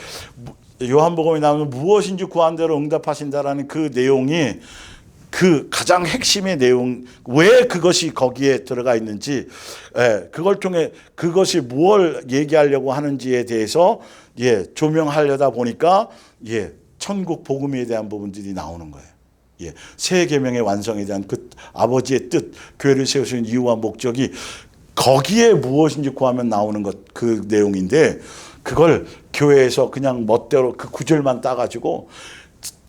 S1: 요한복음에 나오는 무엇인지 구한 대로 응답하신다라는 그 내용이 그 가장 핵심의 내용, 왜 그것이 거기에 들어가 있는지, 그걸 통해 그것이 무엇을 얘기하려고 하는지에 대해서, 예, 조명하려다 보니까, 예, 천국 복음에 대한 부분들이 나오는 거예요. 예, 새 계명의 완성에 대한 그 아버지의 뜻, 교회를 세우신 이유와 목적이 거기에 무엇인지 구하면 나오는 것, 그 내용인데, 그걸 교회에서 그냥 멋대로 그 구절만 따가지고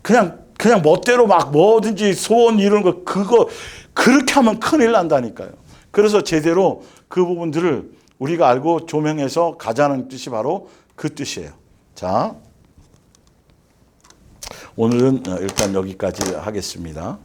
S1: 그냥 멋대로 막 뭐든지 소원 이루는 거, 그거 그렇게 하면 큰일 난다니까요. 그래서 제대로 그 부분들을 우리가 알고 조명해서 가자는 뜻이 바로 그 뜻이에요. 자, 오늘은 일단 여기까지 하겠습니다.